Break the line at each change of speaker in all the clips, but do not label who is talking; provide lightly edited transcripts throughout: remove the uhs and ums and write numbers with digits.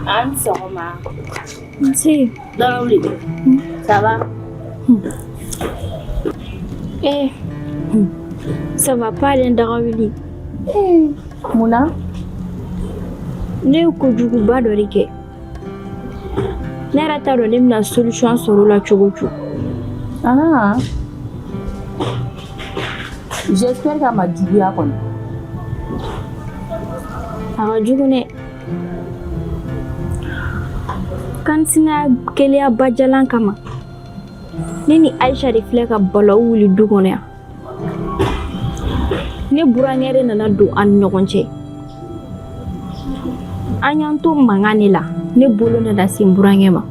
An sɔgɔma.
Nse.
Dɔrɔwuli. Ça va?
Ça va pas aller daga wuli.
Mun na?
Ne ye kojuguba dɔ de kɛ. Ne yɛrɛ t'a dɔn ne bɛna solution sɔrɔ o la cogo o cogo.
Ah. J'espère k'a ma juguya kɔni.
A ka jugu dɛ. Kansinaya keleya bajalan kama ne ni Aisha de filɛ ka balawu wuli du kɔnɔ yan. Ne burankɛ de nana don an ni ɲɔgɔn cɛ. An y'an to mankan de la ne bolo nana se n burankɛ ma.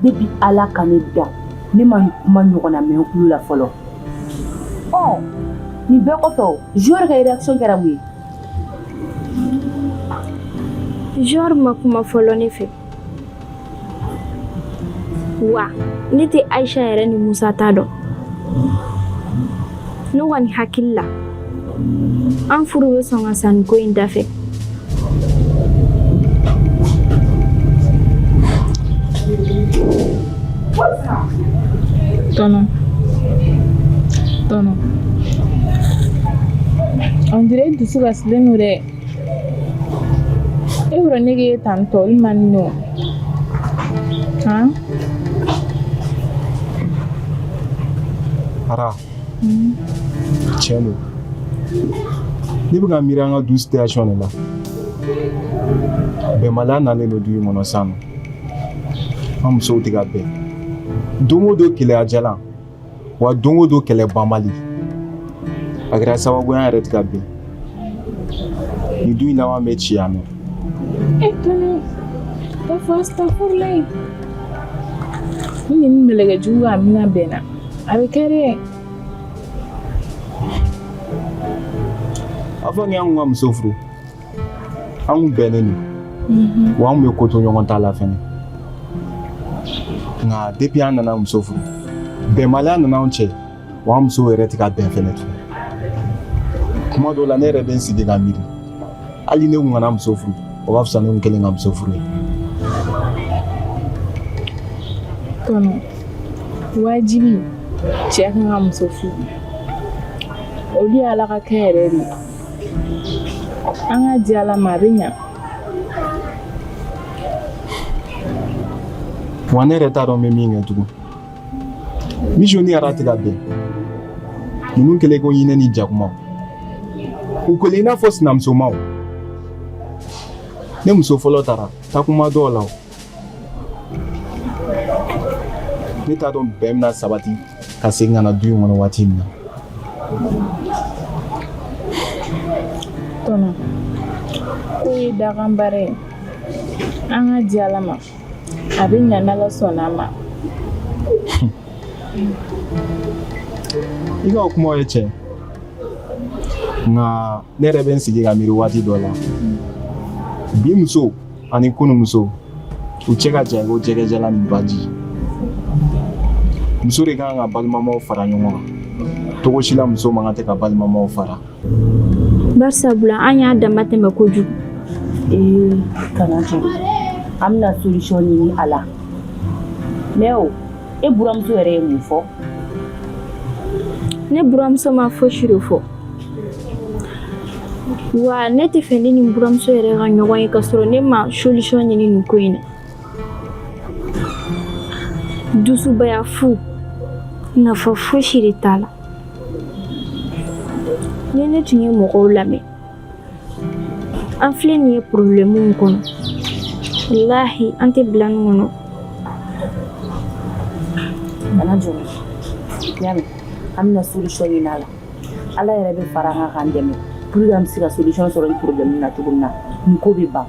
Depuis Ala ka ne da ne ma kuma ɲɔgɔnna mɛn kulo la fɔlɔ. Nin bɛɛ kɔfɛ Jɔri ka réaction kɛra mun ye?
Jɔri ma kuma fɔlɔ ne fɛ. Wa ne tɛ Aisha yɛrɛ ni Musa ta dɔn. Ne kɔni hakili la an furu bɛ sɔn ka sa nin ko in dafɛ.
Tɔnɔ on dirait dusu kasilen don dɛ. E yɔrɔ ne k'e tantɔ olu man di ne o.
Ara tiɲɛ don ne bɛ ka miiri an ka du situation de la. Bɛnbaliya nalen don du in kɔnɔ sisan nɔ. An musow tɛ ka bɛn. Don o don kɛlɛya jalan wa don o don kɛlɛ banbali. A kɛra sababu ye an yɛrɛ tɛ ka bɛn. Nin du in laban bɛ ci yan nɔ.
Tɔnɔ ka fɔ astafurla ye. Ni nin mɛlɛkɛ jugu ka mina bɛnna a bɛ kɛ dɛ.
A fɔ ni an kun ka muso furu an kun bɛnnen don wa an kun bɛ ko to ɲɔgɔn ta la fɛnɛ. Nka depuis an nana muso furu bɛnbaliya nana anw cɛ wa an musow yɛrɛ tɛ ka bɛn fɛnɛ tun. Kuma dɔw la ne yɛrɛ bɛ n sigi ka miiri hali ne kun kana muso furu o ka fisa ne kun kelen ka muso furu ye.
Tɔnɔ wajibi cɛ kan ka muso furu olu ye Ala ka kɛ yɛrɛ de. An ka di Ala ma a bɛ ɲa.
Wa ne yɛrɛ t'a dɔn n bɛ min kɛ tugun. Mijo ni Ara tɛ ka bɛn. Ninnu kɛlen ko ɲinɛ ni jakumaw. U kɛlen i n'a fɔ sinamusomaw. Ne muso fɔlɔ taara takuma dɔw la o. Ne t'a dɔn bɛn bɛna sabati ka segin ka na du in kɔnɔ waati min na.
Tɔnɔ ko ye dakan baara ye an ka di Ala ma a bɛ ɲa n'Ala sɔnna a ma.
I ka o kumaw ye tiɲɛ nka ne yɛrɛ bɛ n sigi ka miiri waati dɔ la bi muso ani kunu muso u cɛ ka jan ko jɛgɛjalan ni baji. Muso de kan ka balimamaw fara ɲɔgɔn kan togo si la muso man kan tɛ ka balimamaw fara.
Barisabula an y'a dama tɛmɛ kojugu.
Kana jɔ an bɛna solution ɲini a la mais e buramuso yɛrɛ ye mun fɔ?
Ne buramuso ma fosi de fɔ. Wa ne tɛ fɛ ne ni buramuso yɛrɛ ka ɲɔgɔn ye ka sɔrɔ ne ma solution ɲini nin ko in na. Dusubaya fu nafa fosi de t'a la. Ni ne tun ye mɔgɔw lamɛn an filɛ nin ye problème min kɔnɔ wallahi an tɛ bila nin kɔnɔ.
Kana jɔ y'a mɛn an bɛna solution ɲini a la Ala yɛrɛ bɛ fara an kan k'an dɛmɛ pour que an bɛ se ka solution sɔrɔ nin problème na cogo min na nin ko bɛ ban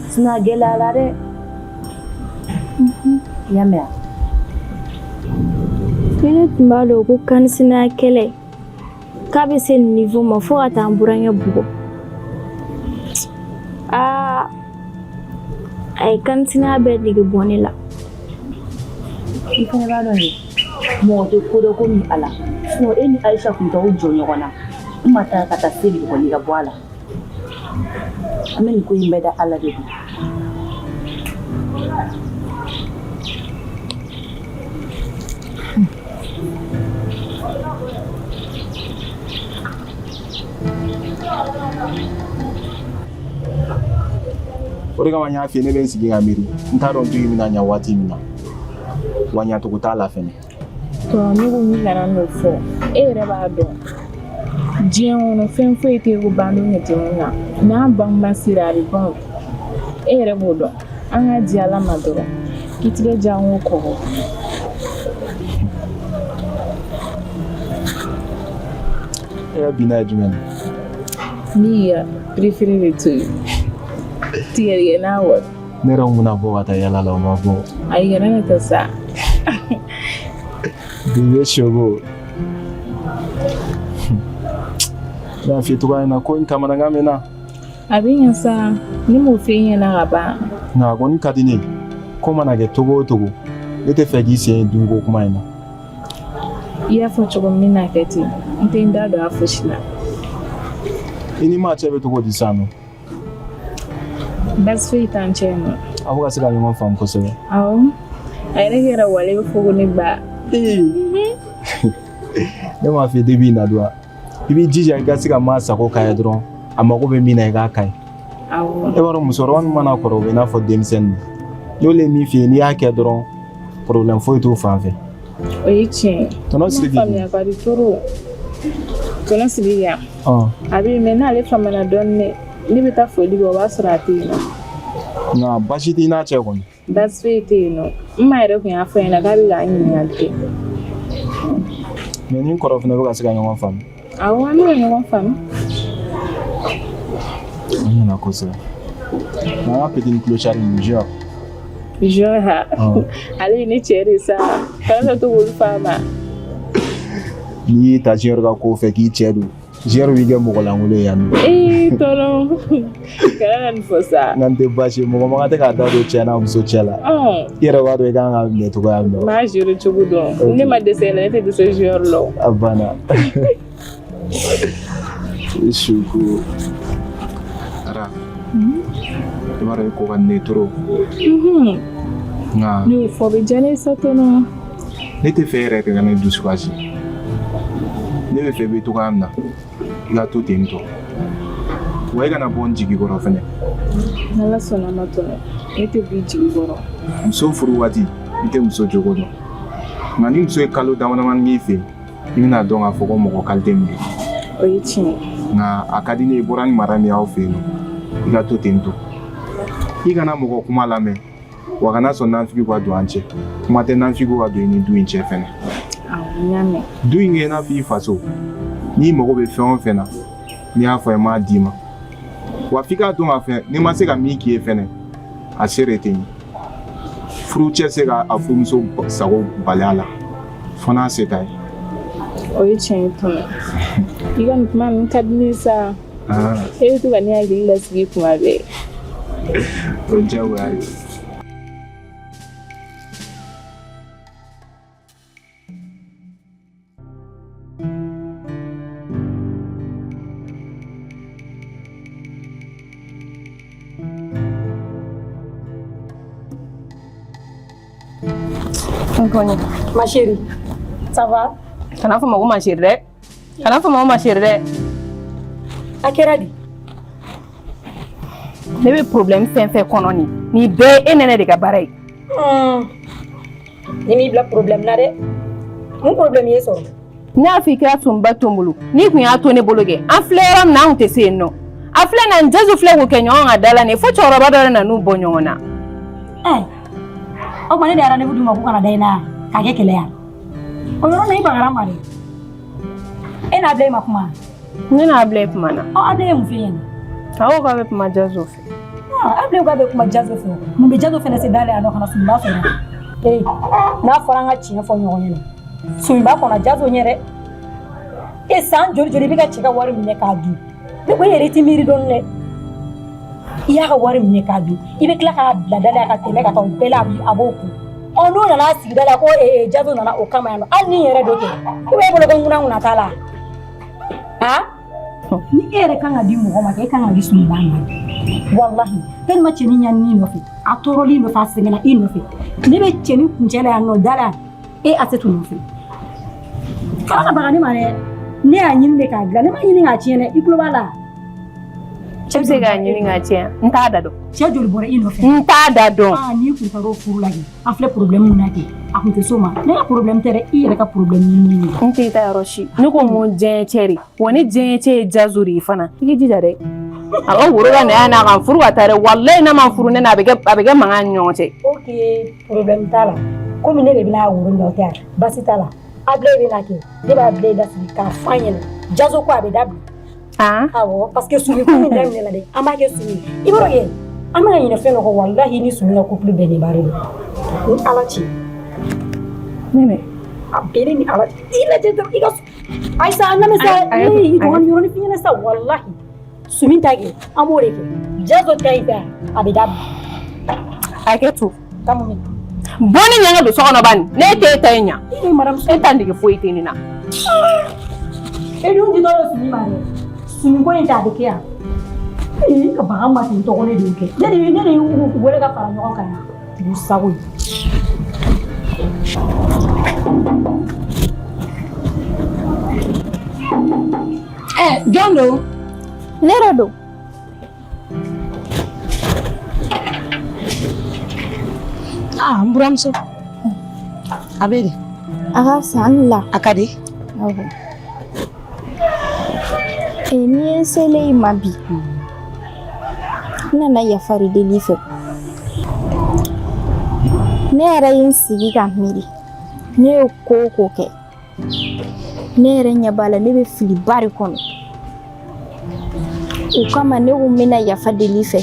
sinon a gɛlɛyara dɛ. Y'a mɛn
Ni ne tun b'a dɔn ko kansinaya kɛlɛ k'a bɛ se nin niveau ma fo ka taa an burankɛ bugɔ. A ye kansinaya bɛɛ dege bɔ ne la.
I fana b'a dɔn de mɔgɔ tɛ ko dɔ komi Ala sinon e ni Aisha tun t'aw jɔ ɲɔgɔn na n ma taa ka taa se bugɔli ka bɔ a la an bɛ nin ko in bɛɛ da Ala de kun.
O de kama n y'a f'i ye ne bɛ n sigi ka miiri n t'a dɔn du in bɛna ɲɛ waati min na wa ɲacogo t'a la fɛnɛ.
Ne ko min kana n'o fɔ e yɛrɛ b'a dɔn diɲɛ kɔnɔ fɛn foyi tɛ ko bandon ɲɛtɛ mun na n'an bangebaa sera a bɛ ban e yɛrɛ b'o dɔn an ka di Ala ma dɔrɔn i tigɛ ja an k'o kɔgɔ.
E yɛrɛ binna ye jumɛn
N'i y'i ka préféré de to yen tigɛtigɛ n'a wari.
ne yɛrɛ mun na bɔ ka taa yala la o ma bɔ.
Ayi kana ne ta sa.
Bebe shogo. Na fi tuba ina ko in kamana ngame na.
Abin yasa ni mu fe yana gaba.
Na gon kadini ko mana ge togo togo. Ne te fɛ k'i sen dungo kuma ina.
Iya fɔ cogo min na kɛ ten n tɛ n da don a fosi la.
I ni maa cɛ bɛ togo di sisan nɔ.
Baasi foyi t'an cɛ nɔ.
Aw ka se ka ɲɔgɔn faamu kosɛbɛ.
Awɔ a yɛrɛ kɛra wale bɛ fɔ ko ne ba.
Ne m'a f'i ye depuis na don i b'i jija i ka se ka maa sago k'a ye dɔrɔn a mago bɛ min na i k'a k'a ye.
Awɔ.
E b'a dɔn musokɔrɔba min mana kɔrɔ o bɛ i n'a fɔ denmisɛnnin n'olu ye min f'i ye n'i y'a kɛ dɔrɔn problème foyi t'o fan fɛ.
O ye tiɲɛ ye.
Tɔnɔ Sidiki.
Faamuya ka di toro. Tɔnɔ Sidiki yan. A bɛ mɛ n'ale faamana dɔɔnin ne bɛ taa foli kɛ o b'a sɔrɔ a tɛ yen nɔ.
Nka baasi t'i n'a cɛ kɔni.
Baasi foyi tɛ yen nɔ n ma yɛrɛ tun y'a fɔ ɲɛna k'a bɛ k'an ɲininkali kɛ.
Mais ni kɔrɔ fana bɛ ka se ka ɲɔgɔn faamu.
Awɔ an bɛ ka ɲɔgɔn faamu.
An ɲɛna kosɛbɛ. Nka an ka petite clochard nin jɔ.
Jɔ ha ale ye ne cɛ de sa kana to k'olu faama.
N'i y'i ta Junior ka ko fɛ k'i cɛ don Junior b'i kɛ mɔgɔ lankolon ye yan nɔ.
Tɔnɔ kana na nin fɔ sa.
N tɛ baasi ye mɔgɔ man kan tɛ k'a da don cɛ n'a muso cɛ la. I yɛrɛ b'a dɔn i kan ka minɛ cogoya min na.
N b'a gérer cogo dɔn ne ma dɛsɛ la ne tɛ dɛsɛ Junior la.
A banna. Suko. Ara. I b'a dɔn i ko ka ne trop. Nka.
Ne y'o fɔ bɛ diya ne sa tɔnɔ.
Ne tɛ fɛ yɛrɛ ka ne dusu kasi. Ne bɛ fɛ i bɛ cogoya min na i ka to ten tɔ. Wa i kana bɔ n jigi kɔrɔ fɛnɛ.
N'Ala sɔnna ma tɔnɔ ne tɛ b'i jigi kɔrɔ.
Muso furu waati i tɛ muso jogo dɔn. Nka ni muso ye kalo damadamani k'i fɛ i bɛna dɔn k'a fɔ ko mɔgɔ qualité min don.
O ye tiɲɛ ye.
Nka a ka di ne ye i bɔra ni mara min y'aw fɛ yen nɔ i ka to ten tɔ. I kana mɔgɔ kuma lamɛn wa kana sɔn nanfigi ka don an cɛ. Kuma tɛ nanfigi ka don i ni du in cɛ fɛnɛ.
Awɔ n y'a mɛn.
Du in kɛ i n'a fɔ i faso n'i mago bɛ fɛn o fɛn na n'i y'a fɔ i m'a d'i ma. Wa f'i k'a dɔn k'a fɛ n'i ma se ka min k'i ye fɛnɛ a se de tɛ ɲɛ. Furu cɛ se ka a furumuso sago bali a la fo n'a se t'a ye.
O ye tiɲɛ ye tɔnɔ. I ka nin kuma ninnu ka di ne sa. E bɛ to ka ne hakili lasigi kuma bɛɛ.
O ye diyagoya ye.
Ma chérie, ça va? Kana fɔ ma ko ma chérie dɛ. Kana fɔ ma ko ma chérie dɛ. A kɛra di? Ne bɛ problème fɛn fɛn kɔnɔ nin bɛɛ e nɛnɛ de ka baara ye. Ni m'i bila problème na dɛ. Mun problème ye sɔrɔ? Ne y'a fɔ i k'a tun ba to n bolo. N'i kun y'a to ne bolo kɛ, an filɛ yɔrɔ min na an tun tɛ se yen nɔ. A filɛ na Njesu filɛ k'o kɛ ɲɔgɔn ka da la nin fo cɛkɔrɔba dɔ de nan'u bɔ ɲɔgɔn na. O tuma ne de rendez-vous d'u ma k'u kana da i la k'a kɛ kɛlɛ ya. O yɔrɔ la i bagara n ma dɛ. E n'a bila i ma kuma? Ne n'a bila i kuma na. A bila ye mun f'i ɲɛna? A ko k'a bɛ kuma Jazo fɛ. A bila k'a bɛ kuma Jazo fɛ. Mun bɛ Jazo fɛnɛ se dalen yan nɔ ka na Sunba sɔrɔ. N'a fɔra an ka tiɲɛ fɔ ɲɔgɔn ɲɛna. Sunba kɔnɔ Jazo ɲɛ dɛ. E san joli joli i bɛ ka cɛ ka wari minɛ k'a dun. Ne ko e yɛrɛ i tɛ miiri dɔɔni dɛ. I y'a ka wari minɛ k'a dun. I bɛ tila k'a bila dalen ka tɛmɛ ka taa o bɛɛ la a b'o kun. n'o nana sigida la ko Jazo nana o kama yan nɔ hali ni yɛrɛ dɔ kɛ i b'a bolo ko ŋuna t'a la ni e yɛrɛ kan ka di mɔgɔ ma kɛ e kan ka di sunba ma wallahi tellement cɛnin ɲani nɔfɛ a tɔɔrɔli nɔfɛ a sɛgɛnna i nɔfɛ ne bɛ cɛnin kuncɛ la yan nɔ da la e Asetu nɔfɛ kana baga ne ma dɛ ne y'a ɲini de k'a dilan ne ma ɲini k'a tiɲɛ dɛ i tulo b'a la
cɛ bɛ se k'a ɲini k'a tiɲɛ n t'a da dɔn
cɛ joli bɔra i nɔfɛ
n t'a da dɔn
n'i kun taara o furu la kɛ a filɛ problème min na kɛ a kun tɛ s'o ma ne ka problème tɛ dɛ i yɛrɛ ka problème ɲini
n tɛ taa yɔrɔ si ne ko mun diɲɛ cɛ de wa ni diɲɛ cɛ ye Jazo de ye fana i k'i jija dɛ a ka woro ka nɛya n'a kan furu ka taa dɛ walayi n'a ma furu ne na a bɛ kɛ mankan ni ɲɔgɔn cɛ
ok problème t'a la komi ne de bɛna woro nɔ tɛ basi t'a la Abilaye bɛna kɛ ne b'a Abilaye lasigi k'a f'a ɲɛna Jazo ko a bɛ dabila awɔ parce que sumi ko min daminɛ la dɛ an b'a kɛ sumi i b'a dɔn kɛ an bɛna ɲinɛ fɛn dɔ kɔ walahi ni sumi ka couple bɛɛ de b'a de ni Ala cɛ
nene
a bɛɛ ni Ala i lajɛ dɔrɔn i ka Ayisa an lamɛn sa i dɔgɔnin yɔrɔnin f'i ɲɛna sa walahi sumi ta kɛ an b'o de kɛ Jazo ta in fɛ a bɛ dabila
a kɛ to
ta mun
bɔ ni ɲɛŋɛ don so kɔnɔ bani ne t'e ta in ɲa e ta nege foyi tɛ nin na
e dun ti dɔrɔn sumi ma dɛ sumi ko in tɛ a bɛ kɛ yan ka baga ma ten tɔgɔ ne de y'o kɛ ne de y'u wele ka fara ɲɔgɔn kan yan k'u sago ye jɔn don
ne yɛrɛ don
n buramuso a bɛ di
a ka fisa an la
a ka di
awɔ n'i ye sele i ma bi n nana yafa de deli fɛ ne yɛrɛ ye n sigi ka miiri ne ye ko o ko kɛ ne yɛrɛ ɲɛ b'a la ne bɛ filiba de kɔnɔ o kama ne ko n bɛna yafa deli fɛ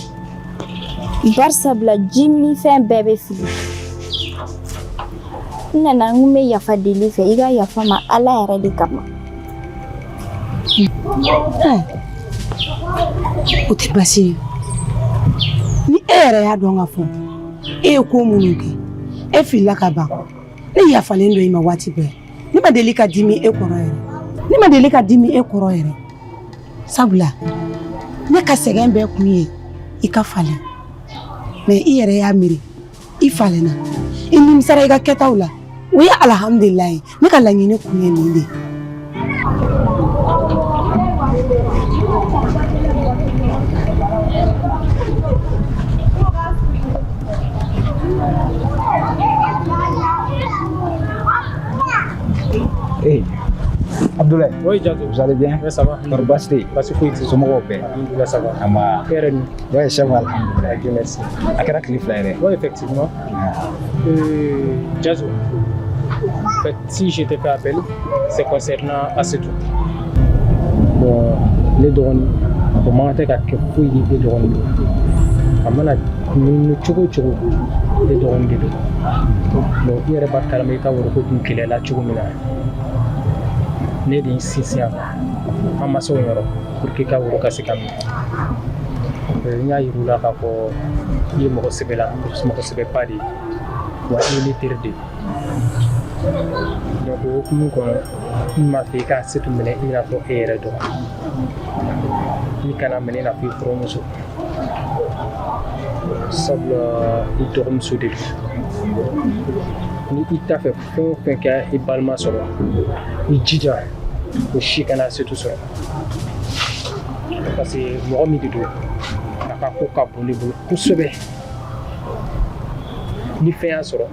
barisabula ji ni fɛn bɛɛ bɛ fili n nana n ko n bɛ yafa deli fɛ i ka yafa ma Ala yɛrɛ de kama
o tɛ baasi ye ni e yɛrɛ y'a dɔn ka fɔ e ye ko minnu kɛ e filila ka ban ne yafalen dɔ i ma waati bɛɛ ne ma deli ka dimi e kɔrɔ yɛrɛ sabula ne ka sɛgɛn bɛɛ kun ye i ka falen mais i yɛrɛ y'a miiri i falenna i nimisara i ka kɛtaw la o ye alhamdulilayi ne ka laɲini kun ye nin de
Hey, Abdoulaye.
Oui, Jazo.
Vous allez bien?
Oui, ça va.
Basti.
Basti Fouiti.
Somɔgɔw bɛɛ.
Alhamdulillah, ça va.
Ama.
Pérenne.
Ouais, chef, alhamdulillah.
Dieu merci.
A kɛra tile fila yɛrɛ.
Oui, effectivement. Jazo. En fait, si je t'ai fait appel, c'est concernant Asetu. Bon, les drones, pour moi, c'est que fouiller les drones. Amana, nous choco choco les drones de l'eau. Donc, il y a des batailles qui ont été créées là, choco mina. Ne de insistir en maçon pour que ka woro ka se kam. Nya yirula ka ko yi mo ko sebela mo ko sebe padi wa ili tirde. Donc ko mun ko ma fi ka setu mene ina to ere do. Ni kana mene na fi promotion. Sabla itorum sudil. Ni ita fe fon ka ibalma solo. Ni jija ko shikana setu solo. Parce que mɔgɔ min de don a ka ko ka bon ne bolo kosɛbɛ ni fɛn y'a sɔrɔ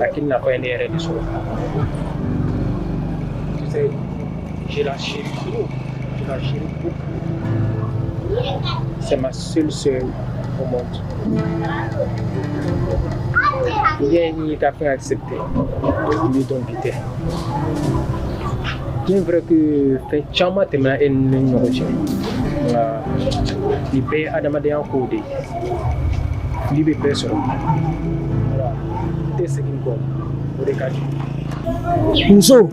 hakili nafa ye ne yɛrɛ de sɔrɔ tu sais j'ai la chérie beaucoup c'est ma seule sœur au monde il y a une étape à accepter donc lui donne vite bien vrai que fɛn caman tɛmɛna e ni ne ɲɔgɔn cɛ nka nin bɛɛ ye adamadenya kow de ye fili bɛ bɛɛ sɔrɔ voilà n tɛ segin kɔ o de ka di.
muso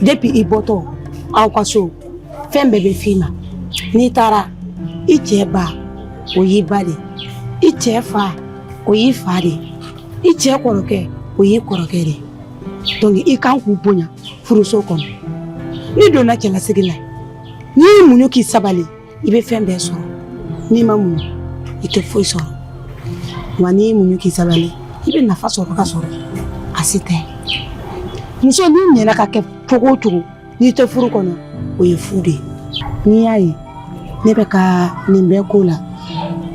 depuis i bɔtɔ aw ka so fɛn bɛɛ bɛ f'i ma n'i taara i cɛ ba o y'i ba de i cɛ fa o y'i fa de i cɛ kɔrɔkɛ o o y'i kɔrɔkɛ de donc i kan k'u bonya furuso kɔnɔ n'i donna cɛlasigi la n'i y'i muɲu k'i sabali i bɛ fɛn bɛɛ sɔrɔ n'i ma muɲu i tɛ foyi sɔrɔ wa n'i y'i muɲu k'i sabali i bɛ nafa sɔrɔ ka sɔrɔ a si tɛ muso n'i ɲɛna ka kɛ cogo o cogo n'i tɛ furu kɔnɔ o ye fu de ye n'i y'a ye ne bɛ ka nin bɛɛ ko la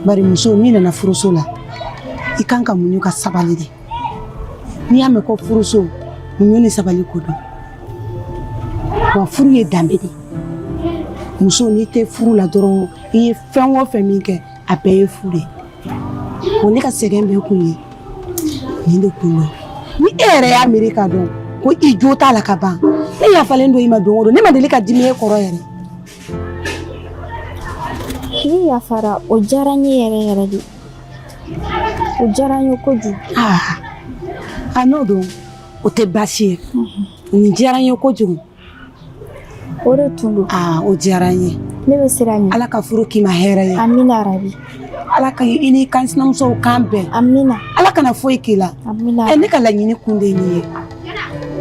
bari muso n'i nana furuso la i kan ka muɲu ka sabali de n'i y'a mɛn ko furuso muɲu ni sabali ko don wa furu ye danbe de muso n'i tɛ furu la dɔrɔn i ye fɛn o fɛn min kɛ a bɛɛ ye fu de wa ne ka sɛgɛn bɛɛ kun ye nin de kun don ni e yɛrɛ y'a miiri k'a dɔn ko i jo t'a la ka ban ne yafalen don i ma don o don ne ma deli ka dimi e kɔrɔ yɛrɛ
i yafara o diyara n ye yɛrɛ yɛrɛ de o diyara n ye kojugu
a n'o don o tɛ baasi ye nin diyara n ye kojugu
o de tun don
o diyara n ye
ne bɛ siran ɲɛ
ala ka furu k'i ma hɛrɛ ye
amina arabi
ala ka i ni kan sinamusow kan bɛn
amina
ala kana foyi k'i la
amina
ne ka laɲini kun de nin ye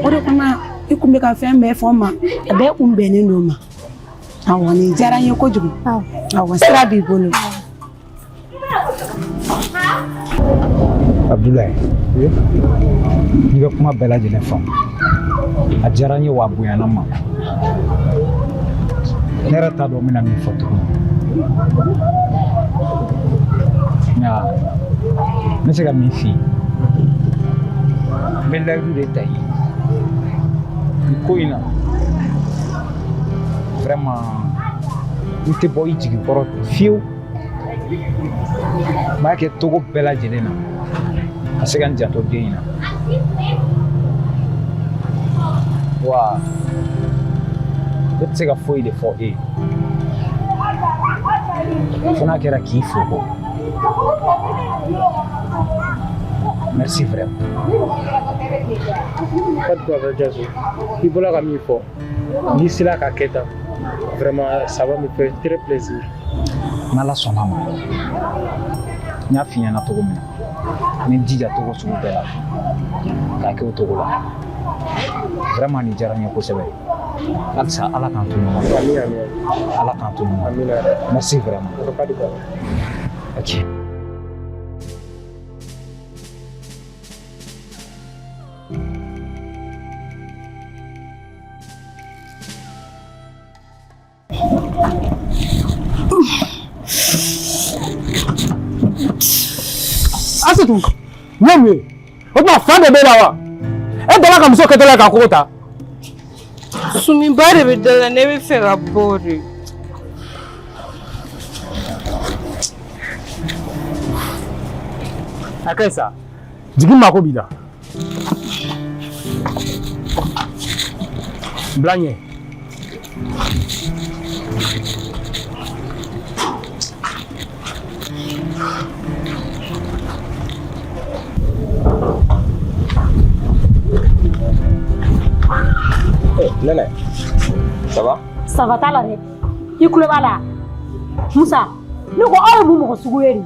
o de kama i kun bɛ ka fɛn bɛɛ fɔ n ma a bɛɛ kun bɛnnen don ma awɔ nin diyara n ye kojugu awɔ sira b'i bolo
Abdoulaye n'i bɛ kuma bɛɛ lajɛlen faamu a diyara n ye wa a bonyana n ma ne yɛrɛ t'a dɔn n bɛna min fɔ tuguni nka n bɛ se ka min f'i ye n bɛ layidu de ta i ye nin ko in na vraiment n tɛ bɔ i jigi kɔrɔ fiyewu n b'a kɛ cogo bɛɛ lajɛlen na ka se ka n janto den in na wa ne tɛ se ka foyi de fɔ e ye fo n'a kɛra k'i fo kɔ merci vraiment.
Pas de quoi, Jazou. Il faut la mis fort. D'ici là, vraiment, ça va me faire très plaisir.
N'ala sɔnna ma n y'a f'i ɲɛna cogo min na n bɛ n jija cogo sugu bɛɛ la k'a kɛ o cogo la vraiment nin diyara n ye kosɛbɛ halisa ala k'an to ɲɔgɔn fɛ ala k'an to ɲɔgɔn fɛ merci vraiment ok.
Asetu, nyame, o ma fa de be la wa. E dala ka muso ketela ka ko ta.
Sumi ba de be dala ne be fɛ ka bɔ de.
Akaisa, jigin ma ko bi la. Blanye.
Nene, ça va?
Ça va ta la dɛ i kulo b'a la Musa ne ko aw ye mun mɔgɔ sugu ye de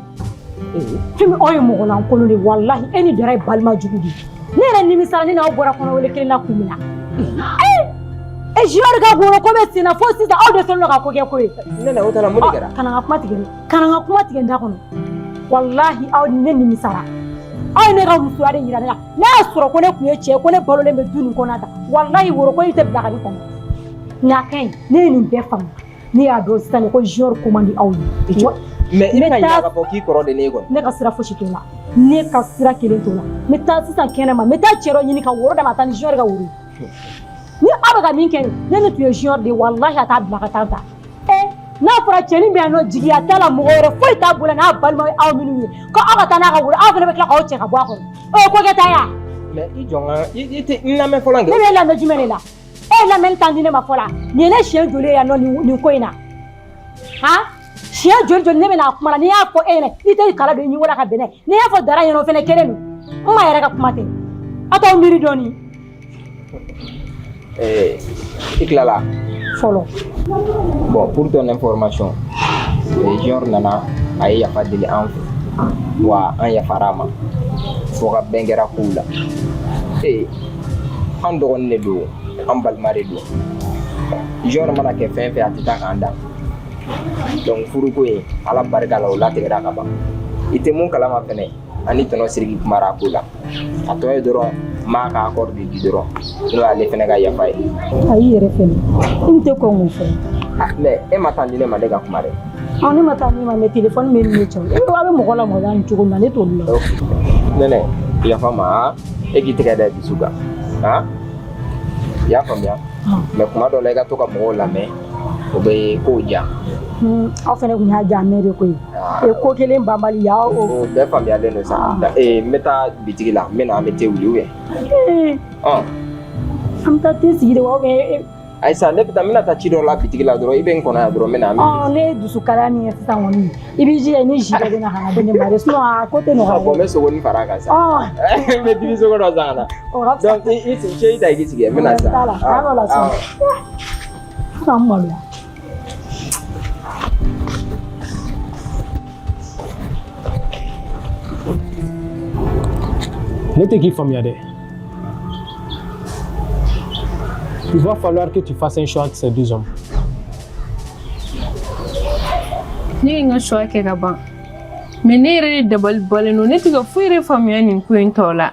fimi aw ye mɔgɔ lankolon de wallahi e ni dara ye balima jugu de ne yɛrɛ nimisara ni n'aw bɔra kɔnɔ wele kelen na kun min na e jiyɔri ka goro ko bɛ sen na fo sisan aw de sɔnni don ka ko kɛ ko ye
Nene, o tɛ na mun de kɛra?
kana n ka kuma tigɛ dɛ kana n ka kuma tigɛ n da kɔnɔ wallahi aw ne nimisara aw ye ne ka musoya de yira ne la n'a y'a sɔrɔ ko ne tun ye cɛ ye ko ne balolen bɛ du nin kɔnɔ tan wallahi woro ko in tɛ bila ka di kɔnɔ nka a ka ɲi ne ye nin bɛɛ faamu ne y'a dɔn sisan ko jiyɔri ko man di aw ye
Mais i bɛ ka ɲinɛ k'a fɔ k'i kɔrɔ de ne ye kɔni.
ne ka sira fosi t'o la ne ka sira kelen t'o la n bɛ taa sisan kɛnɛma n bɛ taa cɛ dɔ ɲini ka woro d'a ma taa ni jiyɔri ka woro ye ni aw bɛ ka min kɛ ne tun ye jiyɔri de ye wallahi a t'a bila ka taa ta n'a fɔra cɛnin bɛ yan nɔ jigiya t'a la mɔgɔ wɛrɛ foyi t'a bolo n'a balima ye aw minnu ye ko aw ka taa n'a ka woro aw fana bɛ tila k'aw cɛ ka bɔ a kɔrɔ o ye ko kɛta ye wa.
Mais i jɔ n ka i tɛ n lamɛn fɔlɔ kɛ.
ne bɛ lamɛn jumɛn de la e ye lamɛnni tan di ne ma fɔlɔ nin ye ne siɲɛ joli ye yan nɔ nin ko in na han siɲɛ joli joli ne bɛ n'a kuma la n'i y'a fɔ e ɲɛna i tɛ kala don i ɲɛwala ka bɛn n'i y'a fɔ dara ɲɛna o fana kelen don n ma yɛrɛ ka kuma tɛ a t'aw miiri dɔɔni.
I tilala.
fɔlɔ.
Bon, pour ton information junior nana a ye yafa deli an fɛ wa an yafara a ma fo ka bɛn kɛra kow la an dɔgɔnin de don an balima de don genre mana kɛ fɛn fɛn a tɛ taa k'an da donc furuko in ala barika la o latigɛra ka ban i tɛ mun kalama fɛnɛ ani tɔnɔ siriki kumara a ko la a tɔ ye dɔrɔn maa ka accord de di dɔrɔn n'o y'ale fɛnɛ ka yafa ye
ayi yɛrɛ fɛnɛ i tɛ kɔn k'o fɛ
mais e ma taa di ne ma ne ka kuma dɛ
ne ma taa ni ma mais téléphone bɛ ne cɛ e b'a bɛ mɔgɔ la mɔgɔ ni cogo min na ne t'olu la
nɛnɛ yafa ma e k'i tɛgɛ da dusu kan han i y'a faamuya mais kuma dɔ la i ka to ka mɔgɔw lamɛn o bɛ kow diya
aw fɛnɛ kun y'a diya mɛ de koyi ko kelen banbali y'aw
o bɛɛ faamuyalen don sa n bɛ taa bitigi la n bɛ na an bɛ te wuli ou bien
an bɛ taa te sigi de wa
Aïssa ne bɛ taa n bɛna taa ci dɔ la bitigi la dɔrɔn i bɛ n kɔnɔ yan dɔrɔn n bɛ na
ne ye dusu kalaya min ye sisan kɔni i b'i jija ni zi dɔ bɛ na ka na di ne ma de sinon a ko tɛ nɔgɔya
bon n bɛ sogo ni fara a kan sa n bɛ dibi sogo dɔ san ka na donc i sigi i ta i k'i sigi n bɛ na sisan
sisan n maloya
Ne tɛ k'i faamuya dɛ. Il va falloir que tu fasses un choix entre ces deux hommes.
Ne ye n ka choix kɛ ka ban mais ne yɛrɛ de dabali bɔlen don ne tɛ ka foyi yɛrɛ faamuya nin ko in tɔ la.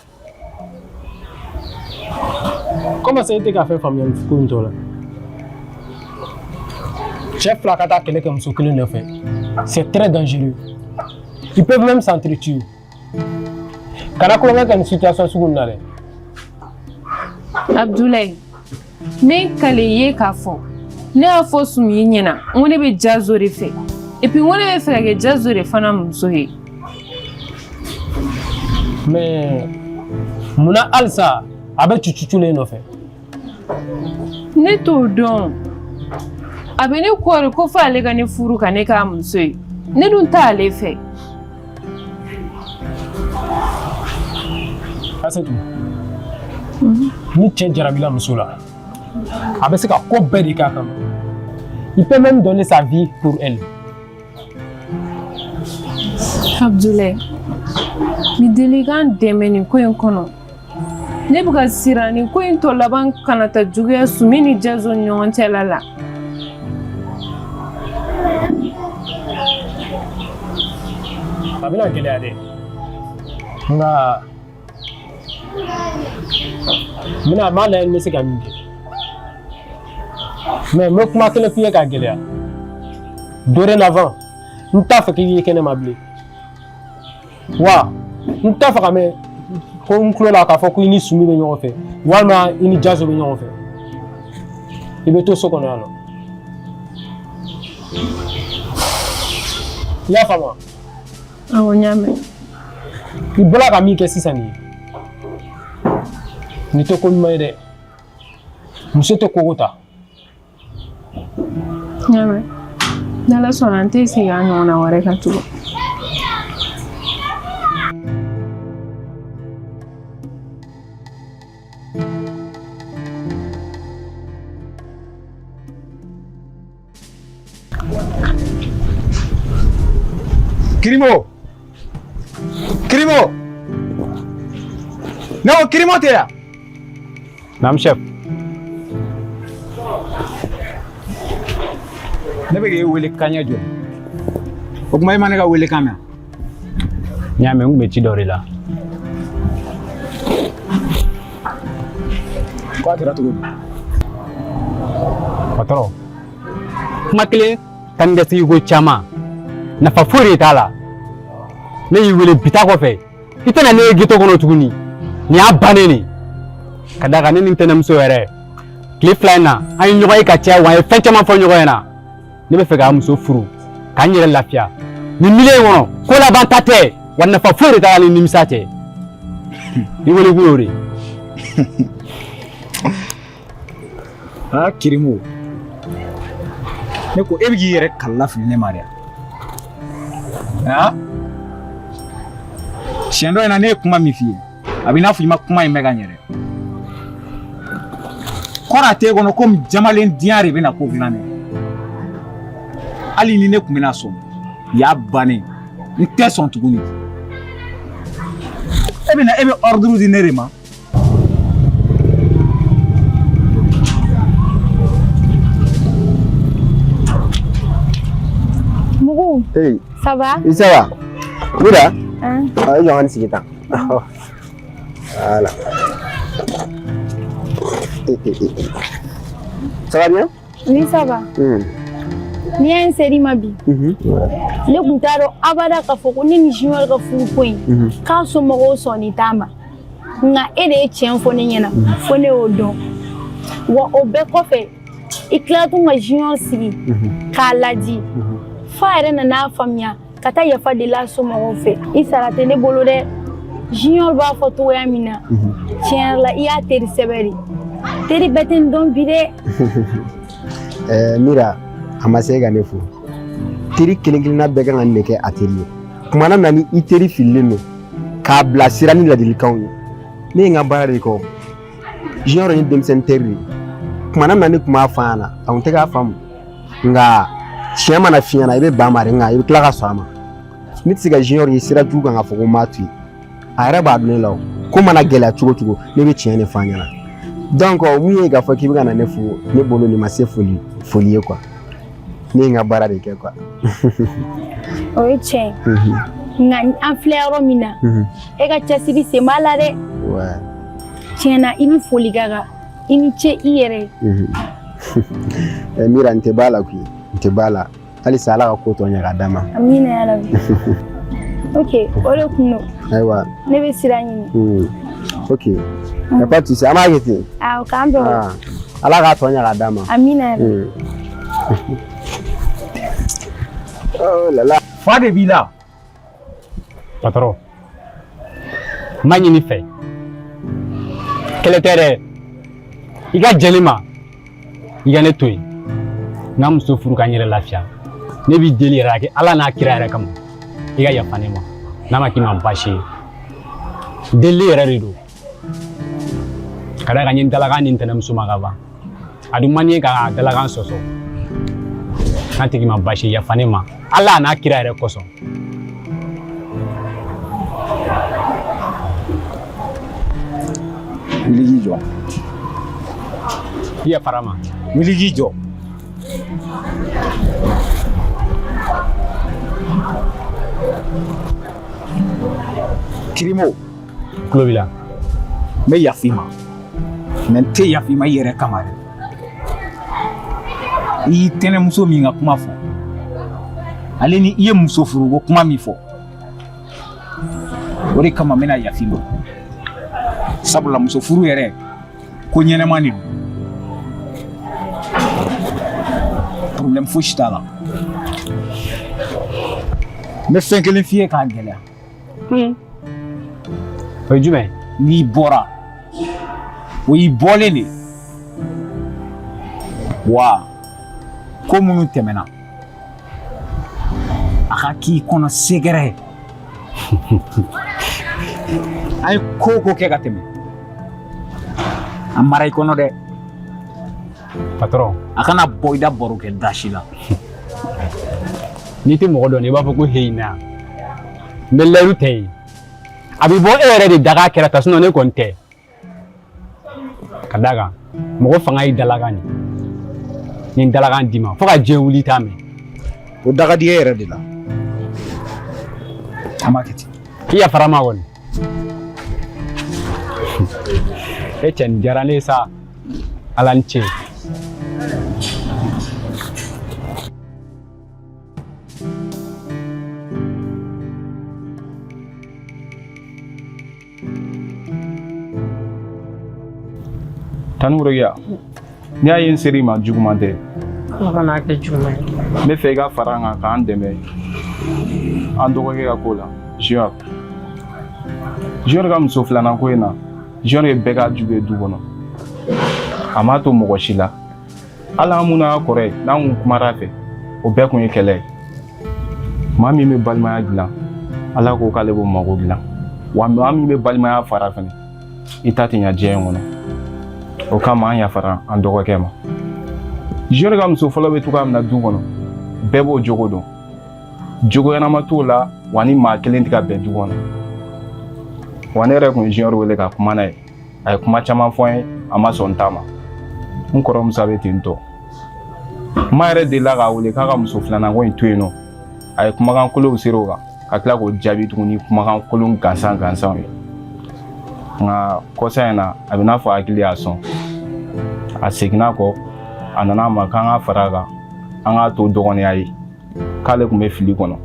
Comment ça, e tɛ ka fɛn faamuya nin ko in tɔ la? Cɛ fila ka taa kɛlɛ kɛ muso kelen nɔfɛ, c'est très dangereux. Ils peuvent même s'entretuer. Kana kulonkɛ kɛ nin situation sugu nin na dɛ.
Abdoulaye, ne kale ye k'a fɔ ne y'a fɔ Sumu ɲɛna n ko ne bɛ Jazo de fɛ et puis n ko ne bɛ fɛ ka kɛ Jazo de fana muso ye.
Mais munna halisa a bɛ cucuculen nɔfɛ?
Ne t'o dɔn a bɛ ne kɔɔri ko fɔ ale ka ne furu ka ne k'a muso ye ne dun t'ale fɛ.
Asetu, ni cɛ jarabila muso la a bɛ se ka ko bɛɛ de k'a kama. Il peut même donner sa vie pour elle.
Abdoulaye, mi deli k'an dɛmɛ nin ko in kɔnɔ. Ne bɛ ka siran nin ko in tɔ laban kana taa juguya Sumi ni Jazo ni ɲɔgɔn cɛla la.
A bɛna gɛlɛya dɛ. Nka n b'a lajɛ n bɛ se ka min kɛ. Mais n bɛ kuma kelen f'i ye k'a gɛlɛya. Dorénavant, n t'a fɛ k'i ye kɛnɛma bilen. Wa n t'a fɛ ka mɛn ko n tulo la k'a fɔ ko i ni Sumi bɛ ɲɔgɔn fɛ walima i ni Jazo bɛ ɲɔgɔn fɛ. I bɛ to so kɔnɔ yan nɔ. I y'a faamu wa?
Awɔ n y'a mɛn.
I bɔra ka min kɛ sisan nin ye. Nin tɛ ko ɲuman ye dɛ. Muso tɛ kogo ta.
N y'a mɛn. N'Ala sɔnna n tɛ segin a ɲɔgɔnna wɛrɛ kan tugun.
Kirimo! Kirimo! Non, Kirimo t'es là!
Naam chef. Ne bɛ k'e wele kaɲɛ jɔ. O kuma e ma ne ka wele kan mɛn? N y'a mɛn n kun bɛ ci dɔ de la.
K'a kɛra cogo di?
Patron, kuma kelen tan ni sigi ko caman nafa foyi de t'a la. Ne y'i wele bi ta kɔfɛ i tɛna ne ye ghetto kɔnɔ tuguni. Nin y'a bannen de. Ka d'a kan ne ni n tɛnɛmuso yɛrɛ tile fila in na an ye ɲɔgɔn ye ka caya wa an ye fɛn caman fɔ ɲɔgɔn ɲɛna. Ne bɛ fɛ k'a muso furu k'an yɛrɛ lafiya. Nin milieu in kɔnɔ ko laban ta tɛ wa nafa foyi de t'a la ni nimisa tɛ. I wele kun y'o de.
Ah Kirimo, ne ko e bɛ k'i yɛrɛ kala fili ne ma dɛ. Ah, siɲɛ dɔ in na ne ye kuma min f'i ye a bɛ i n'a fɔ i ma kuma in mɛn ka ɲɛ dɛ. Kɔrɔ a t'e kɔnɔ komi jamalen diya de bɛna ko dilan dɛ. Hali ni ne tun bɛna sɔn i y'a bannen n tɛ sɔn tuguni. E bɛ ordre di ne de ma
Hey.
Ça va?
Oui, ça va. Mira.
Hein?
Ah, j'en ai sigi. Voilà. Ça va bien?
Oui, ça va. Ni y'a inséré ma vie. Le kuntaro abada ka foko ni ni junior ka fu point. Ka so mo so ni tama. Nga ede chen fo ne nyana. Fo ne odo. Wa obe ko fe. Iklatu ma junior sigi. Ka laji. Fa ere na famia. Kata ya fa de la so mo fe. Isara te ne bolo de junior ba fo to ya mina. Chen la iya teri seberi. Teri beten don bide.
Mira. Amasega ne fu tiri kelen-kelenna bɛɛ kan ka nin de kɛ a teri ye kumana na ni i teri fililen don k'a bila sira ni ladilikanw ye ne ye n ka baara de kɔ junior ye denmisɛnnin teri de ye kumana na ne kun b'a fɔ a ɲɛna a kun tɛ k'a faamu nka tiɲɛ mana f'i ɲɛna i bɛ ban ma de nka i bɛ tila ka sɔn a ma ne tɛ se ka junior ye sira jugu kan ka fɔ ko n b'a to yen a yɛrɛ b'a dɔn ne la o ko mana gɛlɛya cogo cogo ne bɛ tiɲɛ de f'a ɲɛna donc mun ye k'a fɔ k'i bɛ ka na ne fo ne bolo nin ma se foli ye quoi. Ni nga bara de ke quoi.
O che. Nga an fleur mina. E ga chasiri se malare.
Ouais.
Tiena ini foli gaga. Ini che iyere.
Mira nte bala ku. Nte bala. Ali sala ka ko to nya ga dama.
Amina ya rabbi. OK, ore kuno.
Aiwa.
Ne be sirani.
OK. Ya pas tu sais ama yete.
Ah, o kambo.
Ah. Ala ka to nya ga dama.
Amina.
Oh là là.
Fa de bi la. Patron. Maɲini fɛ. Kɛlɛ tɛ dɛ. I ka jɛli ma. I ka ne to yen. N ka muso furu ka n yɛrɛ lafiya. Ne b'i deli yɛrɛ kɛ Ala n'a kira yɛrɛ kama. I ka yafa ne ma. N'a ma k'i ma baasi ye. Deli yɛrɛ de don. Ka da kan n ye n dalakan ni ntɛnɛmuso ma ka ban. A dun man di n ye ka dalakan sɔsɔ. N'a tigi ma baasi ye yafa ne ma. Ala n'a kira yɛrɛ kosɔn. Wuli k'i jɔ. I yafara ma. Wuli k'i jɔ. Kirimo. Kulo b'i la. N bɛ yafa i ma. Mais n tɛ yafa i ma i yɛrɛ kama dɛ. I y'i tɛnɛmuso min ka kuma fɔ. Ale ni i ye muso furu ko kuma min fɔ. O de kama n bɛna yafa i ma. Sabula muso furu yɛrɛ ko ɲɛnɛma de don. Problème fosi t'a la. N bɛ fɛn kelen f'i ye k'a gɛlɛya. O ye jumɛn? N'i bɔra o y'i bɔlen de. Wa ko minnu tɛmɛna a ka k'i kɔnɔ sɛgɛrɛ. An ye ko o ko kɛ ka tɛmɛ. A mara i kɔnɔ dɛ. Patron, a kana bɔ i da baro kɛ dasi la. N'i tɛ mɔgɔ dɔn i b'a fɔ ko heyina. N bɛ layiru tɛ yen. A bɛ bɔ e yɛrɛ de daga kɛrɛ ta ne kɔni tɛ. Ka d'a kan mɔgɔ fanga y'i dalakan de. Ni n dalakan d'i ma fo ka diɲɛ wuli t'a mɛn. O dagadigɛ yɛrɛ de la. An b'a kɛ ten. I yafara ma kɔni. E cɛ nin diyara ne ye sa. Ala ni ce.
Tani Worokiya, n'i y'a ye n ser'i ma juguman tɛ.
Kana kɛ juguman ye.
N bɛ fɛ i ka fara an kan k'an dɛmɛ an dɔgɔkɛ ka ko la, Junior. Junior ka muso filanan ko in na, Junior ye bɛɛ ka jugu ye du kɔnɔ. A m'a to mɔgɔ si la. Hali an minnu y'a kɔrɔ ye, n'an kun kumara a fɛ, o bɛɛ kun ye kɛlɛ ye. Maa min bɛ balimaya dilan, Ala ko k'ale b'o mago dilan. Wa maa min bɛ balimaya fara fɛnɛ, i ta tɛ ɲɛ diɲɛ in kɔnɔ. O kama an yafara an dɔgɔkɛ ma. Junior ka muso fɔlɔ bɛ cogoya min na du kɔnɔ, bɛɛ b'o jogo dɔn. Jogo ɲɛnama t'o la, wa ni maa kelen tɛ ka bɛn du kɔnɔ. Wa ne yɛrɛ kun ye Junior wele ka kuma n'a ye. A ye kuma caman fɔ n ye, a ma sɔn n ta ma. N kɔrɔmuso bɛ ten tɔ. N ma yɛrɛ delila k'a wele k'a ka muso filanan ko in to yen nɔ. a ye kumakan kolonw ser'o kan ka tila k'o jaabi tuguni kumakan kolon gansan ye nka kɔsa in na a bɛ n'a fɔ hakili y'a sɔn a seginna kɔ a nana a ma k'an ka fara a kan an k'a to dɔgɔninya ye k'ale tun bɛ fili kɔnɔ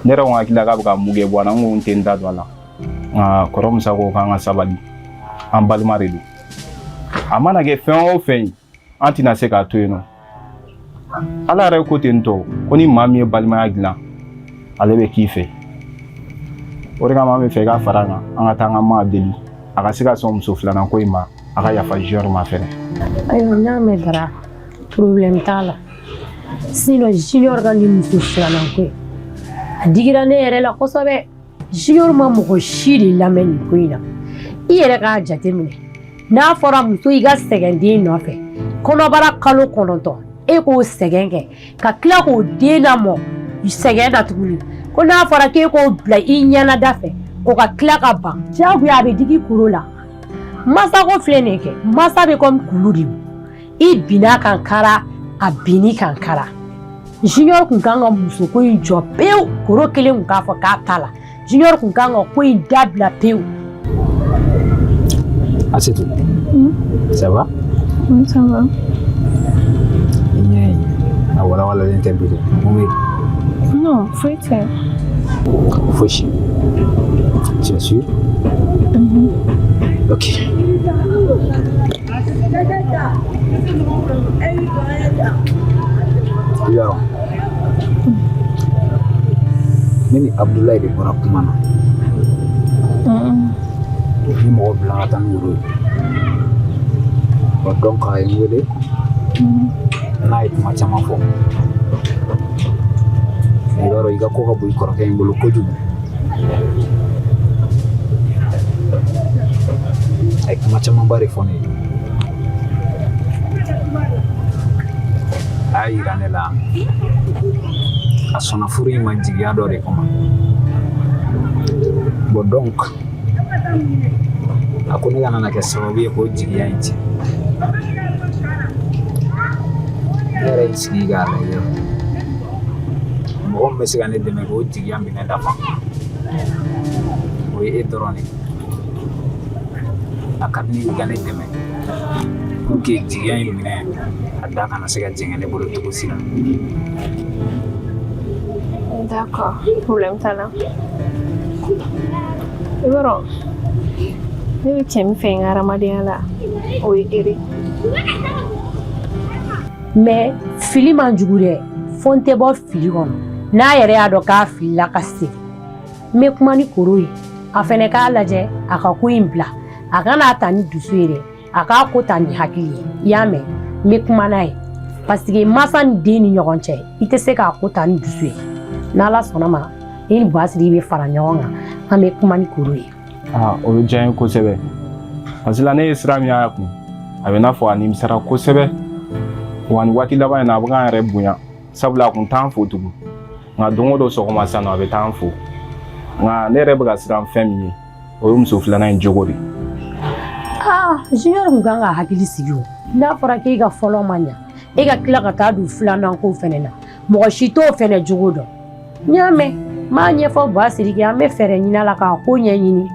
ne yɛrɛ ko hakili la k'a bɛ ka mun kɛ bɔ a la n ko n tɛ n da don a la nka kɔrɔmuso ko k'an ka sabali an balima de don a mana kɛ fɛn o fɛn ye an tɛna se k'a to yen nɔ ala yɛrɛ ko ten tɔ ko ni maa min ye balimaya dilan ale bɛ k'i fɛ o de kama an bɛ fɛ i ka fara kan an ka taa an ka maa deli a ka se ka sɔn muso filanan ko in ma a ka yafa junior ma fɛnɛ.
ayiwa n'a mɛn dara problème t'a la sinon junior ka ni muso filanan ko ye a digira ne yɛrɛ la kosɛbɛ junior ma mɔgɔ si de lamɛn nin ko in na i yɛrɛ k'a jateminɛ n'a fɔra muso i ka sɛgɛn den nɔfɛ kɔnɔbara kalo 9 e k'o sɛgɛn kɛ ka tila k'o den lamɔ sɛgɛn na tuguni ko n'a fɔra k'e k'o bila i ɲɛnada fɛ o ka tila ka ban diyagoya a bɛ digi kuro la masa ko filɛ nin kɛ masa bɛ komi kulu de i binna kan kara a binni kan kara junior kun kan ka muso ko in jɔ pewu koro kelen kun k'a fɔ k'a ta la junior kun kan ka ko in dabila pewu.
Asetu, ça va?
Ça va.
Na wala l'interview.
Non, faut faire.
Foshi. Tu es sûr? Ok. Alors, Nini Abdoulaye de bɔra kuma na. Ni mɔgɔ bila ka taa ni woro ye. Donc a ye n wele n'a ye kuma caman fɔ. I b'a dɔn i ka ko ka bon i kɔrɔkɛ in bolo kojugu. A ye kuma camanba de fɔ ne ye. A y'a yira ne la a sɔnna furu in ma jigiya dɔ de kama. Bon donc a ko ne ka nana kɛ sababu ye k'o jigiya in tiɲɛ. Ne yɛrɛ y'i sigi k'a lajɛ mɔgɔ min bɛ se ka ne dɛmɛ k'o jigiya minɛ dafa o ye e dɔrɔn de a ka di ne ye i ka ne dɛmɛ pour que jigiya in minɛ a da kana se ka jɛngɛ ne bolo cogo si la.
D'accord, problème t'a la. I b'a dɔn ne bɛ cɛ min fɛ n ka hadamadenya la o ye ere.
mais fili man jugu dɛ fo n tɛ bɔ fili kɔnɔ n'a yɛrɛ y'a dɔn k'a filila ka segin n bɛ kuma ni koro ye a fɛnɛ k'a lajɛ a ka ko in bila a kana ta ni dusu ye dɛ a k'a ko ta ni hakili ye i y'a mɛn n bɛ kuma n'a ye parce que masa ni den ni ɲɔgɔn cɛ i tɛ se k'a ko ta ni dusu ye n'ala sɔnna ma i ni Basiri bɛ fara ɲɔgɔn kan an bɛ kuma ni koro ye.
O bɛ diya n ye kosɛbɛ parce que la ne ye sira min y'a kun a bɛ n'a fɔ a nimisara kosɛbɛ. Wa ni waati laban in na a bɛ k'an yɛrɛ bonya sabula a kun t'an fo tugun nka don o don sɔgɔma sisan nɔ a bɛ t'an fo nka ne yɛrɛ bɛ ka siran fɛn min ye o ye muso filanan in jogo de.
junior kun kan ka hakili sigi o n'a fɔra k'e ka fɔlɔ ma ɲa e ka tila ka taa don filanan ko fɛnɛ na mɔgɔ si t'o fɛnɛ jogo dɔn n y'a mɛn n b'a ɲɛfɔ Basiri kɛ an bɛ fɛɛrɛ ɲini a la k'a ko ɲɛɲini.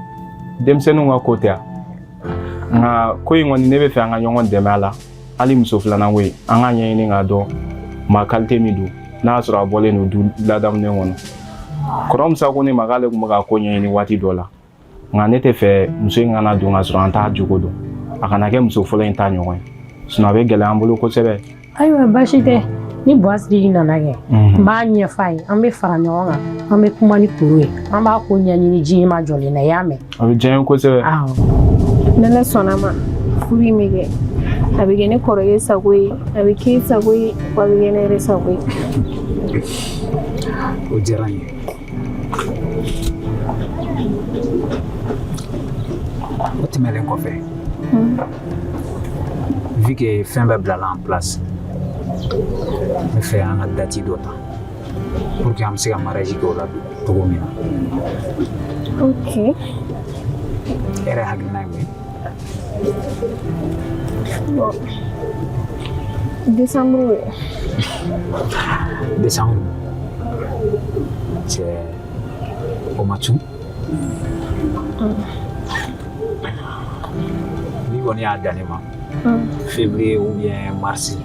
Denmisɛnninw ka ko tɛ yan nka ko in kɔni ne bɛ fɛ an ka ɲɔgɔn dɛmɛ a la. Hali muso filanan ko ye an ka ɲɛɲini k'a dɔn maa qualité min don n'a sɔrɔ a bɔlen don du ladamunen kɔnɔ kɔrɔmuso ko ne ma k'ale tun bɛ ka ko ɲɛɲini waati dɔ la nka ne tɛ fɛ muso in kana don ka sɔrɔ an t'a jogo dɔn a kana kɛ muso fɔlɔ in ta ɲɔgɔn ye sinon a bɛ gɛlɛya an bolo kosɛbɛ.
Ayiwa baasi tɛ ni Basiri nana kɛ n b'a ɲɛfɔ a ye an bɛ fara ɲɔgɔn kan an bɛ kuma ni koro ye an b'a ko ɲɛɲini ji ma jɔlen na i y'a mɛn.
A bɛ diya n ye kosɛbɛ.
N'Ala sɔnna ma furu in bɛ kɛ. A bɛ kɛ ne kɔrɔkɛ sago ye a bɛ k'e sago ye wa a bɛ kɛ ne yɛrɛ sago ye.
O diyara n ye. O tɛmɛnen kɔfɛ vu que fɛn bɛɛ bilala en place n bɛ fɛ an ka date dɔ ta pour que an bɛ se ka mariage kɛ o la cogo min na.
Ok.
E yɛrɛ hakilina ye mun ye?
Bon. Décembre.
Décembre. cɛ o ma cun ni kɔni y'a dan ne ma février ou bien mars.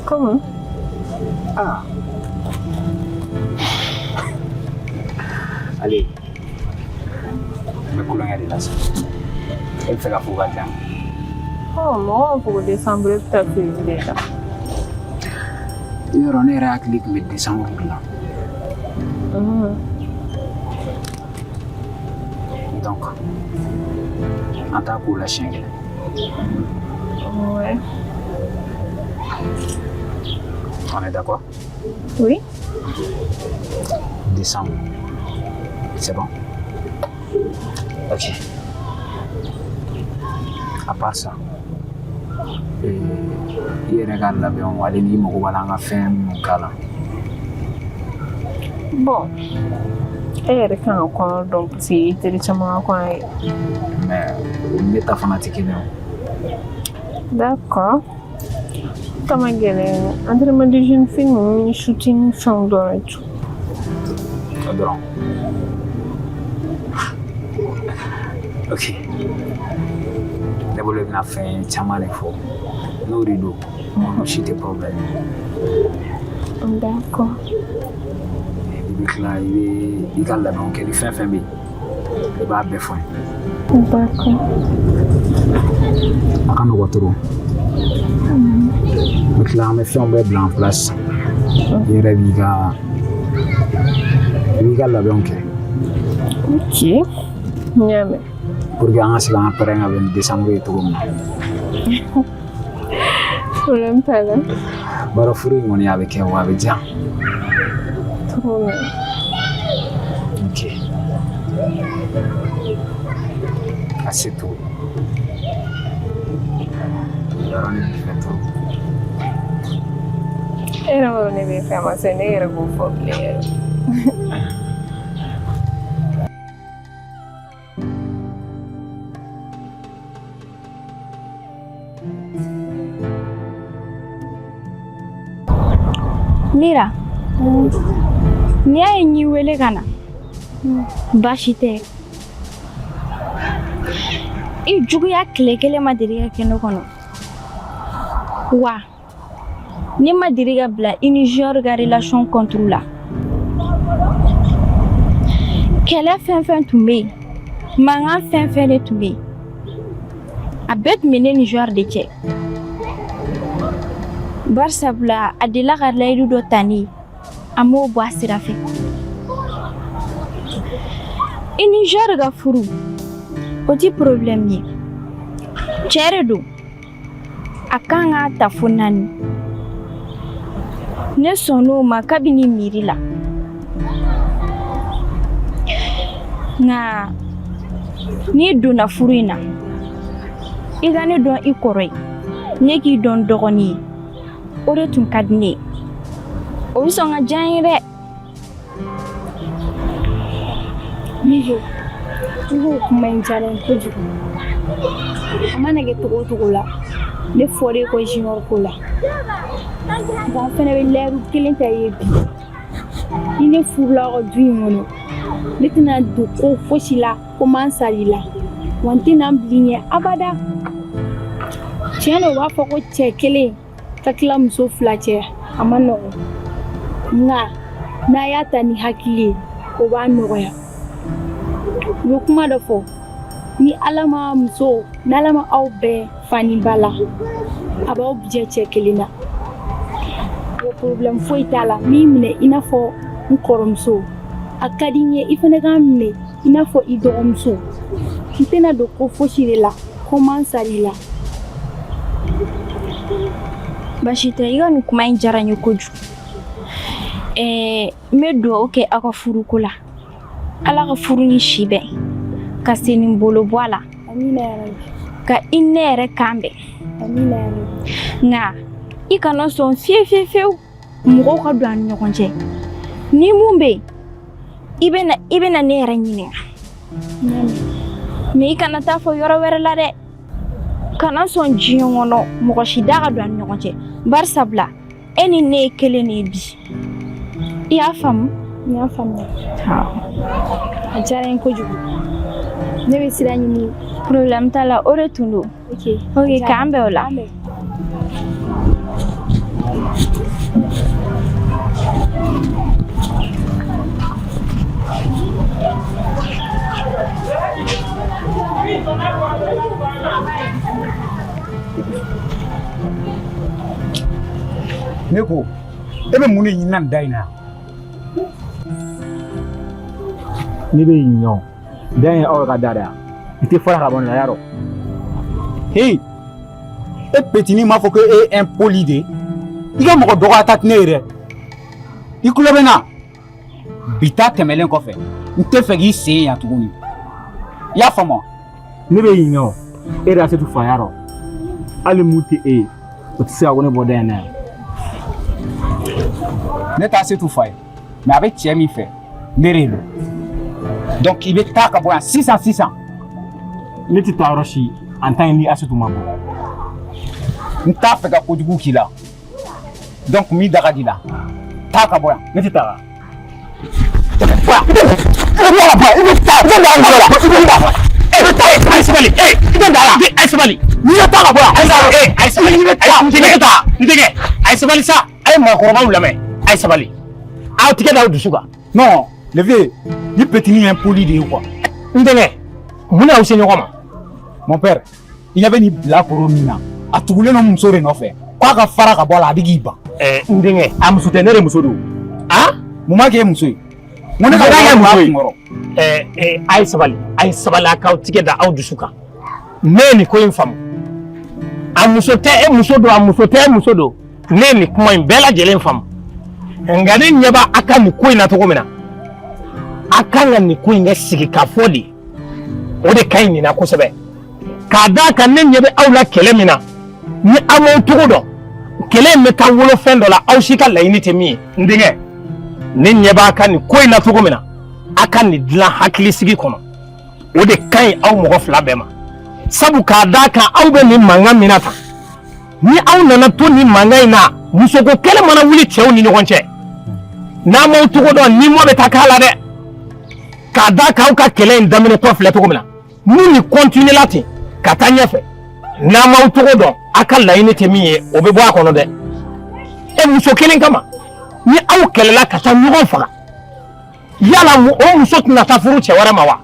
Comment?
Ah. Allez, n bɛ kulonkɛ de la sa e bɛ fɛ ka fo ka jan.
Mɔgɔ b'a fɔ ko décembre bɛ taa février la.
Yɔrɔ ne yɛrɛ hakili tun bɛ décembre de la. Donc an t'a k'o la siɲɛ kelen.
Ouais.
On est d'accord?
Oui.
Décembre. C'est bon? Ok. À part ça, i yɛrɛ ka labɛnw ale n'i mago b'a la an ka fɛn minnu k'a la.
Bon, e yɛrɛ kan ka kɔnɔ dɔn parce que i teri caman ka kɔnɔ ye.
Mais ne ta fana tɛ kelen o.
D'accord. Kama gɛlɛn entraînement de jeune fille ninnu ni shooting fɛnw dɔrɔn ye tu.
O dɔrɔn. Ok. Ne bolo i bɛna fɛn caman de fɔ n'o de don olu si tɛ problème.
D'accord.
I bɛ tila i ka labɛnw kɛ ni fɛn fɛn bɛ yen i b'a bɛɛ fɔ n ye.
D'accord.
A ka nɔgɔ trop. N bɛ tila an bɛ fɛnw bɛɛ bila en place i yɛrɛ b'i ka labɛnw kɛ.
Ok. N y'a mɛn.
Pour que an ka se k'an pɛrɛn ka bɛn ni décembre ye cogo min na.
Problème t'a la.
Baara furu in kɔni a bɛ kɛ wa a bɛ diya.
Trop bien.
Ok. Ah, c'est tout. Yɔrɔ ne b'i fɛ trop.
E yɛrɛ b'a dɔn ne bɛ fɛn ma se ne yɛrɛ b'o fɔ bilen yɛrɛ.
Lira, n'i y'a ye n y'i wele ka na baasi tɛ i juguya tile kelen ma deli ka kɛ ne kɔnɔ wa ne ma deli ka bila i ni Junior ka relation contre la kɛlɛ fɛn fɛn tun bɛ yen mankan fɛn fɛn de tun bɛ yen a bɛɛ tun bɛ ne ni Junior de cɛ barisabula a delila ka layidu dɔ ta ne ye a m'o bɔ a sira fɛ i ni Junior ka furu o ti problème ye cɛ de don a kan k'a ta fo 4 ne sɔnn'o ma kabini miiri la nka n'i donna furu in na i ka ne dɔn i kɔrɔ ye ne k'i dɔn dɔgɔnin ye o de tun ka di ne ye o bɛ sɔn ka diya n ye dɛ Mijo i b'o kuma in diyara n ye kojugu a mana kɛ cogo o cogo la ne fɔr'e kɔ Junior ko la nka n fɛnɛ bɛ lɛru kelen ta i ye bi ni ne furula ka du in kɔnɔ ne tɛna don ko fosi la ko n b'an sara i la wa n tɛna n bila i ɲɛ abada tiɲɛ na u b'a fɔ ko cɛ kelen ka tila muso 2 cɛ a ma nɔgɔn nka n'a y'a ta ni hakili ye o b'a nɔgɔya u bɛ kuma dɔ fɔ ni Ala ma muso n'Ala ma aw bɛɛ fani ba la a b'aw bijɛ cɛ kelen na o problème foyi t'a la n'i minɛ i n'a fɔ n kɔrɔmuso a ka di n ye i fana k'an minɛ i n'a fɔ i dɔgɔmuso n tɛna don ko fosi de la ko n b'an sara i la baasi tɛ i ka nin kuma in diyara n ye kojugu n bɛ dugawu kɛ aw ka furuko la Ala ka furu ni si bɛn ka seni bolo bɔ a la ka i ne yɛrɛ kan bɛn nka i kana sɔn fiyewu mɔgɔw ka don an ni ɲɔgɔn cɛ ni mun bɛ yen i bɛna ne yɛrɛ ɲininka mais i kana taa fɔ yɔrɔ wɛrɛ la dɛ kana sɔn diɲɛ kɔnɔ mɔgɔ si da ka don an ni ɲɔgɔn cɛ barisabula e ni ne ye kelen de ye bi i y'a faamu N y'a faamuya. A diyara n ye kojugu. Ne bɛ sira ɲini. Problème t'a la o de tun don. Ok k'an bɛn o la.
Ne ko e bɛ mun de ɲini na nin da in na ne bɛ ɲinɔ da in aw ka da de i tɛ fara ka bɔ nin la yarɔ hey e petini m'a fɔ ko e ye impoli de i ka mɔgɔ dɔgɔya ta tɛ ne ye dɛ i tulo bɛ n na bi ta tɛmɛlen kɔfɛ n tɛ fɛ k'i sen yan tuguni i y'a faamu ne bɛ ɲinɔ e de y'a se tu fa yarɔ hali mun tɛ e ye o tɛ se ka ko ne bɔ da in na yan. Ne t'a se t'u fa ye mais a bɛ cɛ min fɛ ne de don donc i bɛ taa ka bɔ yan sisan ne tɛ taa yɔrɔ si en tant que ni Asetu ma bɔ n t'a fɛ ka kojugu k'i la donc min da ka di la taa ka bɔ yan ne tɛ taa Aïe sabali. Aw tigɛ da aw dusu kan. Non, le vieux, ni petini impoli de ye quoi. N denkɛ, mun na aw se ɲɔgɔn ma? Mon père, i ɲɛ bɛ nin bilakoro min na, a tugulen don muso de nɔfɛ. K'a ka fara ka bɔ a la a bɛ k'i ban. N denkɛ, a muso tɛ ne de muso don. Han? Mun b'a kɛ e muso ye? Mun ne ka kɛ muso ye? A ye sabali a k'aw tigɛ da aw dusu kan. Ne ye nin ko in faamu. A muso tɛ e muso don, a muso tɛ e muso don. Ne ye nin kuma in bɛɛ lajɛlen faamu. Nka ne ɲɛ b'a a ka nin ko in na cogo min na a kan ka nin ko in kɛ sigi ka fɔ de o de ka ɲi nin na kosɛbɛ k'a d'a kan ne ɲɛ bɛ aw la kɛlɛ min na ni aw m'aw cogo dɔn kɛlɛ in bɛ taa wolo fɛn dɔ la aw si ka laɲini tɛ min ye n denkɛ ne ɲɛ b'a ka nin ko in na cogo min na a ka nin dilan hakilisigi kɔnɔ o de ka ɲi aw mɔgɔ fila bɛɛ ma sabu k'a d'a kan aw bɛ nin mankan min na tan ni aw nana to nin mankan in na musoko kɛlɛ mana wuli cɛw ni ɲɔgɔn cɛ n'a m'aw cogo dɔn ni mɔ bɛ taa k'a la dɛ k'a d'a kan aw ka kɛlɛ in daminɛtɔ filɛ cogo min na ni nin continue la ten ka taa ɲɛfɛ n'a m'aw cogo dɔn a ka laɲini tɛ min ye o bɛ bɔ a kɔnɔ dɛ e muso kelen kama ni aw kɛlɛla ka taa ɲɔgɔn faga yala o muso tɛna taa furu cɛ wɛrɛ ma wa.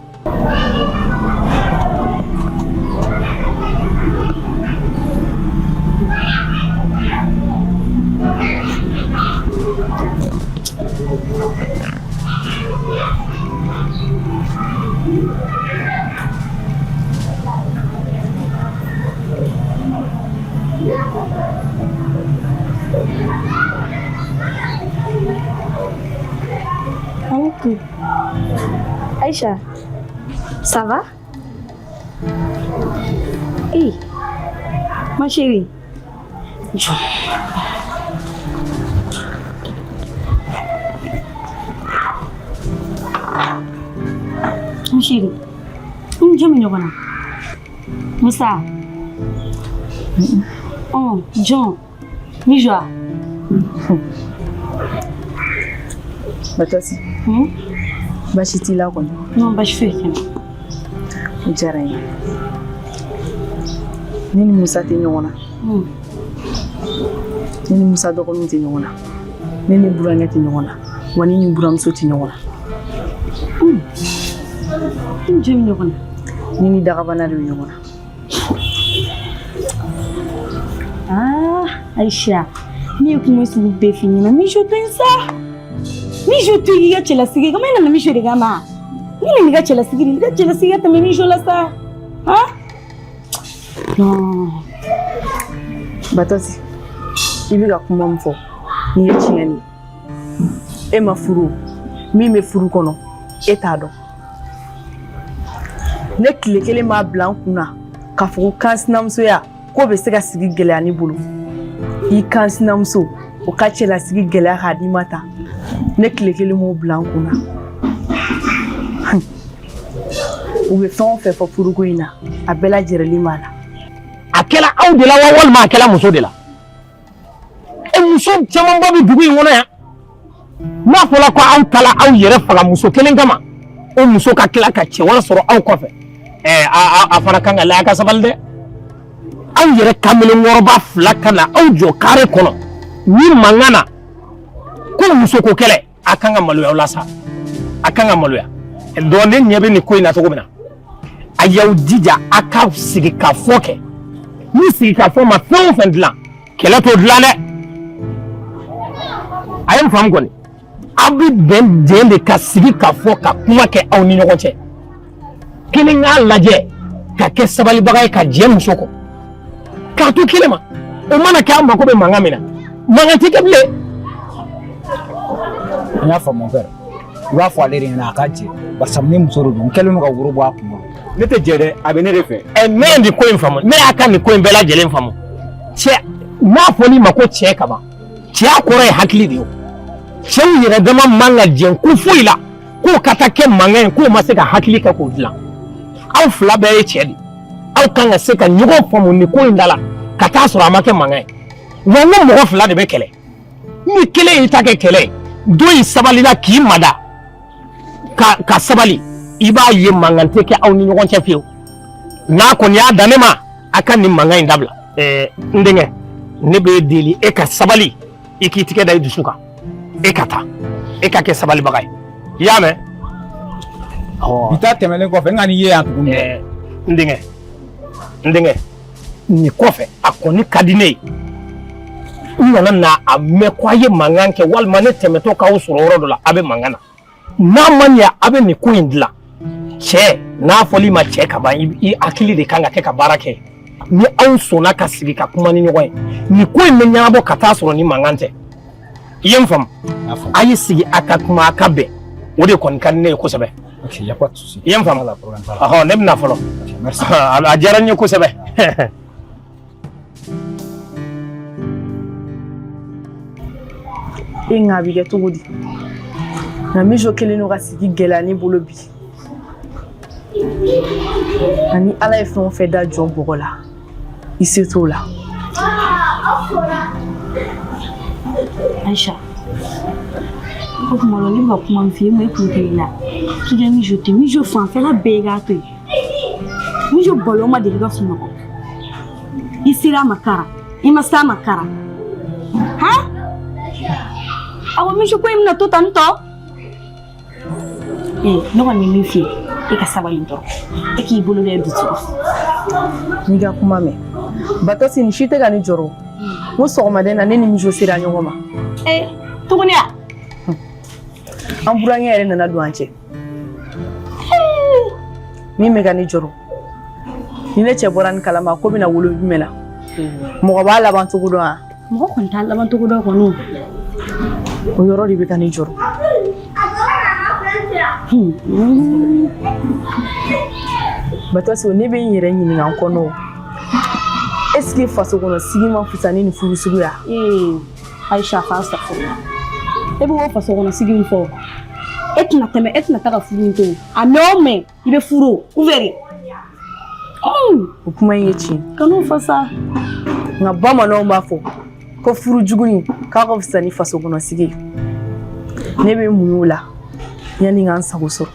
Aïcha, ça va? Hey, ma chérie. Ma chérie, John, Moussa. Oh, John, Mijoa.
Batasi. Baasi t'i la kɔni.
Non, baasi foyi tɛ n na.
O diyara n ye. Ne ni Musa tɛ ɲɔgɔn na. Ne ni Musa dɔgɔninw tɛ ɲɔgɔn na. Ne ni burankɛ tɛ ɲɔgɔn na. Wa ne ni buramuso tɛ ɲɔgɔn na.
N jɛ bɛ ɲɔgɔn na.
Ne ni dagabana de bɛ ɲɔgɔn na.
Aïcha, ne ye kuma sugu bɛɛ f'i ɲɛna. Mijo tɛ n sa. Mijo to i ka cɛlasigi kama e nana Mijo de kama. Ni nin ka cɛlasigi de, i ka cɛlasigi ka tɛmɛ Mijo la sa. Non.
Batasi, i bɛ ka kuma min fɔ, nin ye tiɲɛ de ye. E ma furu, min bɛ furu kɔnɔ, e t'a dɔn. Ne tile kelen b'a bila n kunna k'a fɔ ko kansinamusoya k'o bɛ se ka sigi gɛlɛya ne bolo. I kansinamuso, o ka cɛlasigi gɛlɛya k'a d'i ma tan. Ne tile kelen m'o bila n kunna. U bɛ fɛn o fɛn fɔ furuko in na, a bɛɛ lajɛrɛlen b'a la.
A kɛla aw de la wa walima a kɛla muso de la? E muso camanba bɛ dugu in kɔnɔ yan.
n'a fɔla ko aw tala aw yɛrɛ faga muso kelen kama o muso ka tila ka cɛ wɛrɛ sɔrɔ aw kɔfɛ a fana kan ka laya ka sabali dɛ aw yɛrɛ kamalen wɔɔrɔba fila ka na aw jɔ kare kɔnɔ ni mankan na ko muso ko kɛlɛ a kan ka maloya aw la sa a kan ka maloya donc ne ɲɛ bɛ nin ko in na cogo min na a y'aw jija a ka sigi ka fɔ kɛ ni sigi ka fɔ ma fɛn o fɛn dilan kɛlɛ t'o dilan dɛ a ye n faamu kɔni aw bɛ bɛn jɛn de ka sigi ka fɔ ka kuma kɛ aw ni ɲɔgɔn cɛ kelen k'a lajɛ ka kɛ sabalibaga ye ka jɛ muso kɔ k'a to kelen ma o mana kɛ aw mako bɛ mankan min na mankan tɛ kɛ bilen.
An y'a faamu mon père i b'a fɔ ale de ɲɛna a ka jɛ barisa ne muso de don n kɛlen don ka woro bɔ a kun
ne tɛ jɛ dɛ a bɛ ne de fɛ ne ye nin ko in faamu ne y'a ka nin ko in bɛɛ lajɛlen faamu cɛ n'a fɔl'i ma ko cɛ ka ban cɛya kɔrɔ ye hakili de ye cɛw yɛrɛ dama man ka jɛn ko foyi la k'o ka taa kɛ mankan ye k'o ma se ka hakili kɛ k'o dilan aw fila bɛɛ ye cɛ de aw kan ka se ka ɲɔgɔn faamu nin ko in da la ka taa sɔrɔ a ma kɛ mankan ye wa n ko mɔgɔ fila de bɛ kɛlɛ ni kelen y'i ta kɛ kɛlɛ ye dɔ in sabalila k'i mada ka sabali i b'a ye mankan tɛ kɛ aw ni ɲɔgɔn cɛ fiyewu n'a kɔni y'a dan ne ma a ka nin mankan in dabila n denkɛ ne bɛ deli e ka sabali i k'i tigɛ da i dusu kan e ka taa e ka kɛ sabalibaga ye i y'a mɛn.
bi ta tɛmɛlen kɔfɛ n ka nin ye yan tuguni dɛ.
n denkɛ nin kɔfɛ a kɔni ka di ne ye n nana na a mɛn ko a ye mankan kɛ walima ne tɛmɛtɔ k'aw sɔrɔ yɔrɔ dɔ la a bɛ mankan na n'a ma ɲɛ a bɛ nin ko in dilan cɛ n'a fɔl'i ma cɛ ka ban i hakili de kan ka kɛ ka baara kɛ ni aw sɔnna ka sigi ka kuma ni ɲɔgɔn ye nin ko in bɛ ɲɛnabɔ ka taa sɔrɔ ni mankan tɛ i ye n faamu a ye sigi a ka kuma a ka bɛn o de kɔni ka di ne ye kosɛbɛ
ok y a pas de souci
i ye n faamu ne bɛna fɔlɔ a diyara n ye kosɛbɛ.
e nka a bɛ kɛ cogo di nka mijo kelen don ka sigi gɛlɛya ne bolo bi ani ala ye fɛn o fɛn da jɔn bɔgɔ la i se t'o la.
Aïcha, o kuma la ne bɛ ka kuma min f'i ye e kun tɛ i la k'i ka mijo tɛ mijo fanfɛla bɛɛ k'a to yen mijo balo ma deli ka sunɔgɔ i sera a ma kara i ma se a ma kara han awɔ mijo ko in bɛna to tan tɔ ne kɔni bɛ min f'i ye e ka sabali dɔrɔn e k'i bolo da i dusukun
n'i ka kuma mɛn Batɔsi nin si tɛ ka ne jɔrɔ n ko sɔgɔmaden na ne ni mijo sera ɲɔgɔn ma
tuguni a
an burankɛ yɛrɛ nana don an cɛ min bɛ ka ne jɔrɔ ni ne cɛ bɔra ni kalama ko bɛna wolo jumɛn na mɔgɔ b'a laban cogo dɔn wa
mɔgɔ kɔni t'a laban cogo dɔn kɔni
o yɔrɔ de bɛ ka ne jɔrɔ Batɔsi ne bɛ n yɛrɛ ɲininka n kɔnɔ est-ce que faso kɔnɔ sigi ma fisa ni nin furu sugu ya
Aïcha fa sa furu e bɛ o faso kɔnɔ sigi min fɔ e tɛna tɛmɛ e tɛna taga furu in to a mɛn o mɛn i bɛ furu ouvert
o kuma in ye tiɲɛ
kan'o fɔ sa
nka bamananw b'a fɔ ko furu jugu k'a ka fisa ni faso kɔnɔ sigi ne bɛ mun y'o la yanni n ka n sago sɔrɔ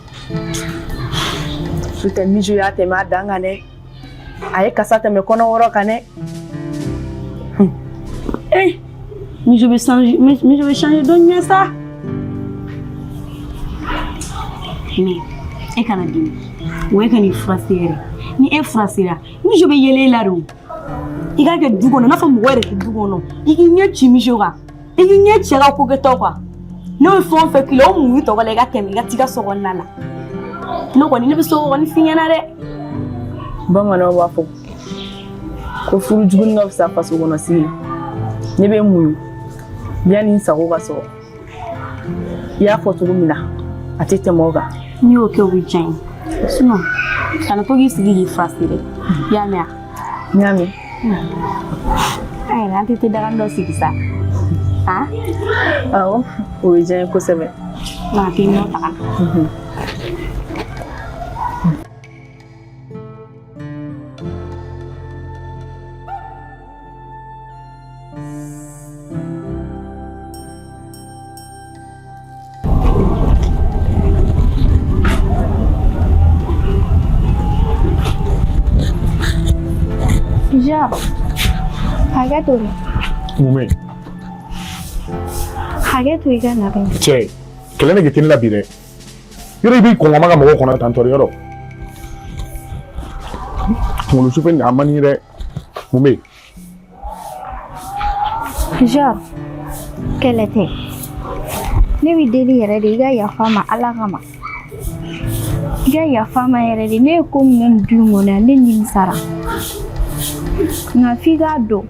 n'o tɛ mijo y'a tɛmɛ a dan kan dɛ a ye kasa tɛmɛ kɔnɔ wɔɔrɔ kan dɛ
mijo bɛ changer dɔ ɲɛ sa mais e kana dimi wa e ka n'i furasi yɛrɛ ni e furasira mijo bɛ yɛlɛ e la de i k'a kɛ du kɔnɔ i n'a fɔ mɔgɔ yɛrɛ tɛ du kɔnɔ i k'i ɲɛ ci mijo kan i k'i ɲɛ cɛ ka ko kɛtɔ kan n'o ye fɛn o fɛn k'i la o muɲu tɔgɔ la i ka tɛmɛ i ka t'i ka so kɔnɔna la ne kɔni ne bɛ so kɔni f'i ɲɛna dɛ
bamananw b'a fɔ ko furu jugu ka fisa faso kɔnɔ sigi ne bɛ muɲu yanni n sago ka sɔrɔ i y'a fɔ cogo min na a tɛ tɛmɛ o kan
n'i y'o kɛ o bɛ diya n ye sinon kana to k'i sigi k'i furasi dɛ i y'a mɛn
n y'a mɛn
an tɛ daga dɔ sigi sa
awɔ o bɛ diya n ye kosɛbɛ
nka k'i nɔ taga
Genre, hakɛ to dɛ.
Mun bɛ yen?
Hakɛ to I ka labɛn.
Cɛ, kɛlɛ nege tɛ ne la bi dɛ. Yɔrɔ I b'i kɔn ka ma ka mɔgɔw kɔnɔ tan tɔ yɔrɔ. Kunkolo sufɛ a man di dɛ. Mun bɛ yen?
Genre, kɛlɛ tɛ. Ne b'i deli yɛrɛ de I ka yafa n ma Ala kama. I ka yafa n ma yɛrɛ de. Ne ye ko min kɛ nin du in kɔnɔ yan ne nimisara. Nka f'i k'a dɔn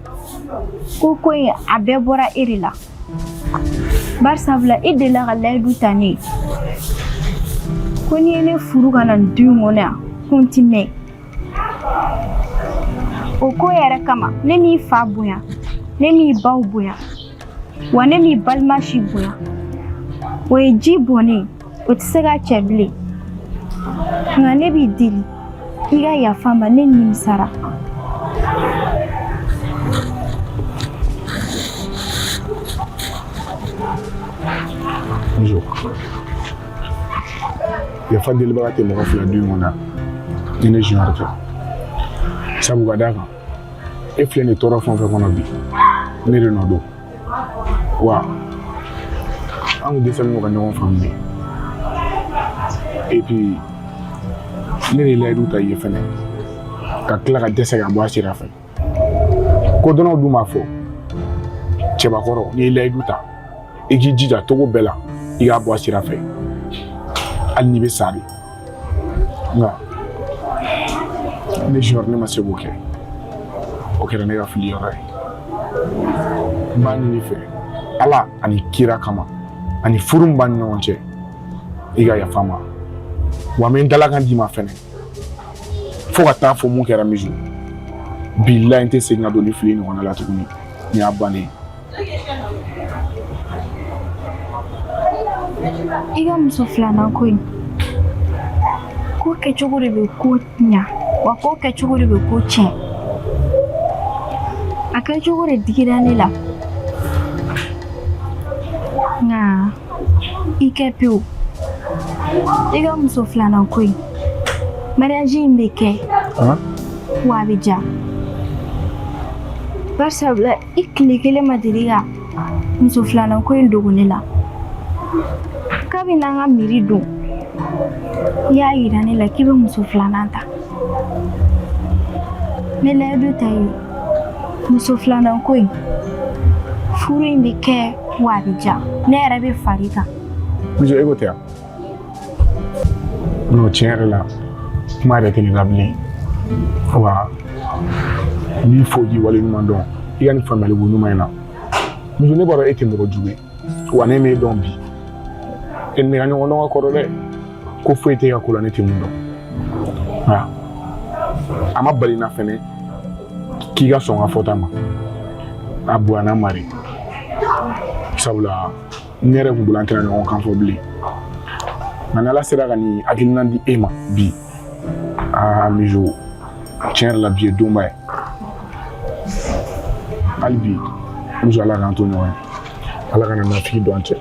ko in a bɛɛ bɔra e de la. Bari sabula e delila ka layidu ta ne ye. Ko n'i ye ne furu ka na nin du in kɔnɔ yan ko n ti mɛn. O ko yɛrɛ kama ne m'i fa bonya, ne m'i baw bonya, wa ne m'i balima si bonya. O ye ji bɔnnen o tɛ se ka cɛ bilen. Nka ne b'i deli I ka yafa n ma ne nimisara.
Bonjour. Yafa delibaga tɛ mɔgɔ fila du in kɔnɔ ni ne junior tɛ. Sabu ka d'a kan e filɛ nin tɔɔrɔ fɛn o fɛn kɔnɔ bi ne de nɔ don. Wa an kun dɛsɛlen don ka ɲɔgɔn faamu de. Et puis ne de layidu ta I ye fɛnɛ ka tila ka dɛsɛ ka bɔ a sira fɛ. Kodɔnnaw dun b'a fɔ cɛbakɔrɔ n'i ye layidu ta I k'i jija cogo bɛɛ la I k'a bɔ a sira fɛ hali n'i bɛ sa de. Nka ne junior ne ma se k'o kɛ. O kɛra ne ka fili yɔrɔ ye. N b'a ɲini I fɛ Ala ani kira kama ani furu min b'a ni ɲɔgɔn cɛ I ka yafa n ma. Wa n bɛ n dalakan d'i ma fɛnɛ fo ka taa fɔ mun kɛra Mizu. Bilahi n tɛ segin ka don ni fili ɲɔgɔnna la tuguni. Nin y'a bannen.
I ka muso filanan ko in ko kɛcogo de bɛ ko ɲa wa ko kɛcogo de bɛ ko tiɲɛ. A kɛcogo de digira ne la. Nka I kɛ pewu. I ka muso filanan ko in mariage in bɛ kɛ wa a bɛ ja. Bari sabula I tile kelen ma deli ka muso filanan ko in dogo ne la. Kabini an ka miiri don I y'a yira ne la k'i bɛ muso filanan ta. Ne layidu ta ye muso filanan ko in furu in bɛ kɛ wa a bɛ ja. Ne yɛrɛ bɛ fari kan.
Mizu e ko tɛ wa? Non tiɲɛ yɛrɛ la kuma yɛrɛ tɛ ne la bilen. Wa n b'i fo k'i waleɲuman dɔn I ka nin faamuyali ko ɲuman in na. Mizu ne b'a dɔn e tɛ mɔgɔ jugu ye wa ne m'e dɔn bi. E ne ka ɲɔgɔn dɔn ka kɔrɔ dɛ. Ko foyi tɛ ka ko la ne tɛ mun dɔn. A ma bali n na fɛnɛ k'i ka sɔn ka fɔta ma. A bonyana mari. Sabula ne yɛrɛ kun bolo an tɛna ɲɔgɔn kan fɔ bilen. Nka n'Ala sera ka nin hakilina di e ma bi. Mizu tiɲɛ yɛrɛ la bi ye donba ye. Hali bi Mizu Ala k'an to ɲɔgɔn ye. Ala kana nafiki don an cɛ.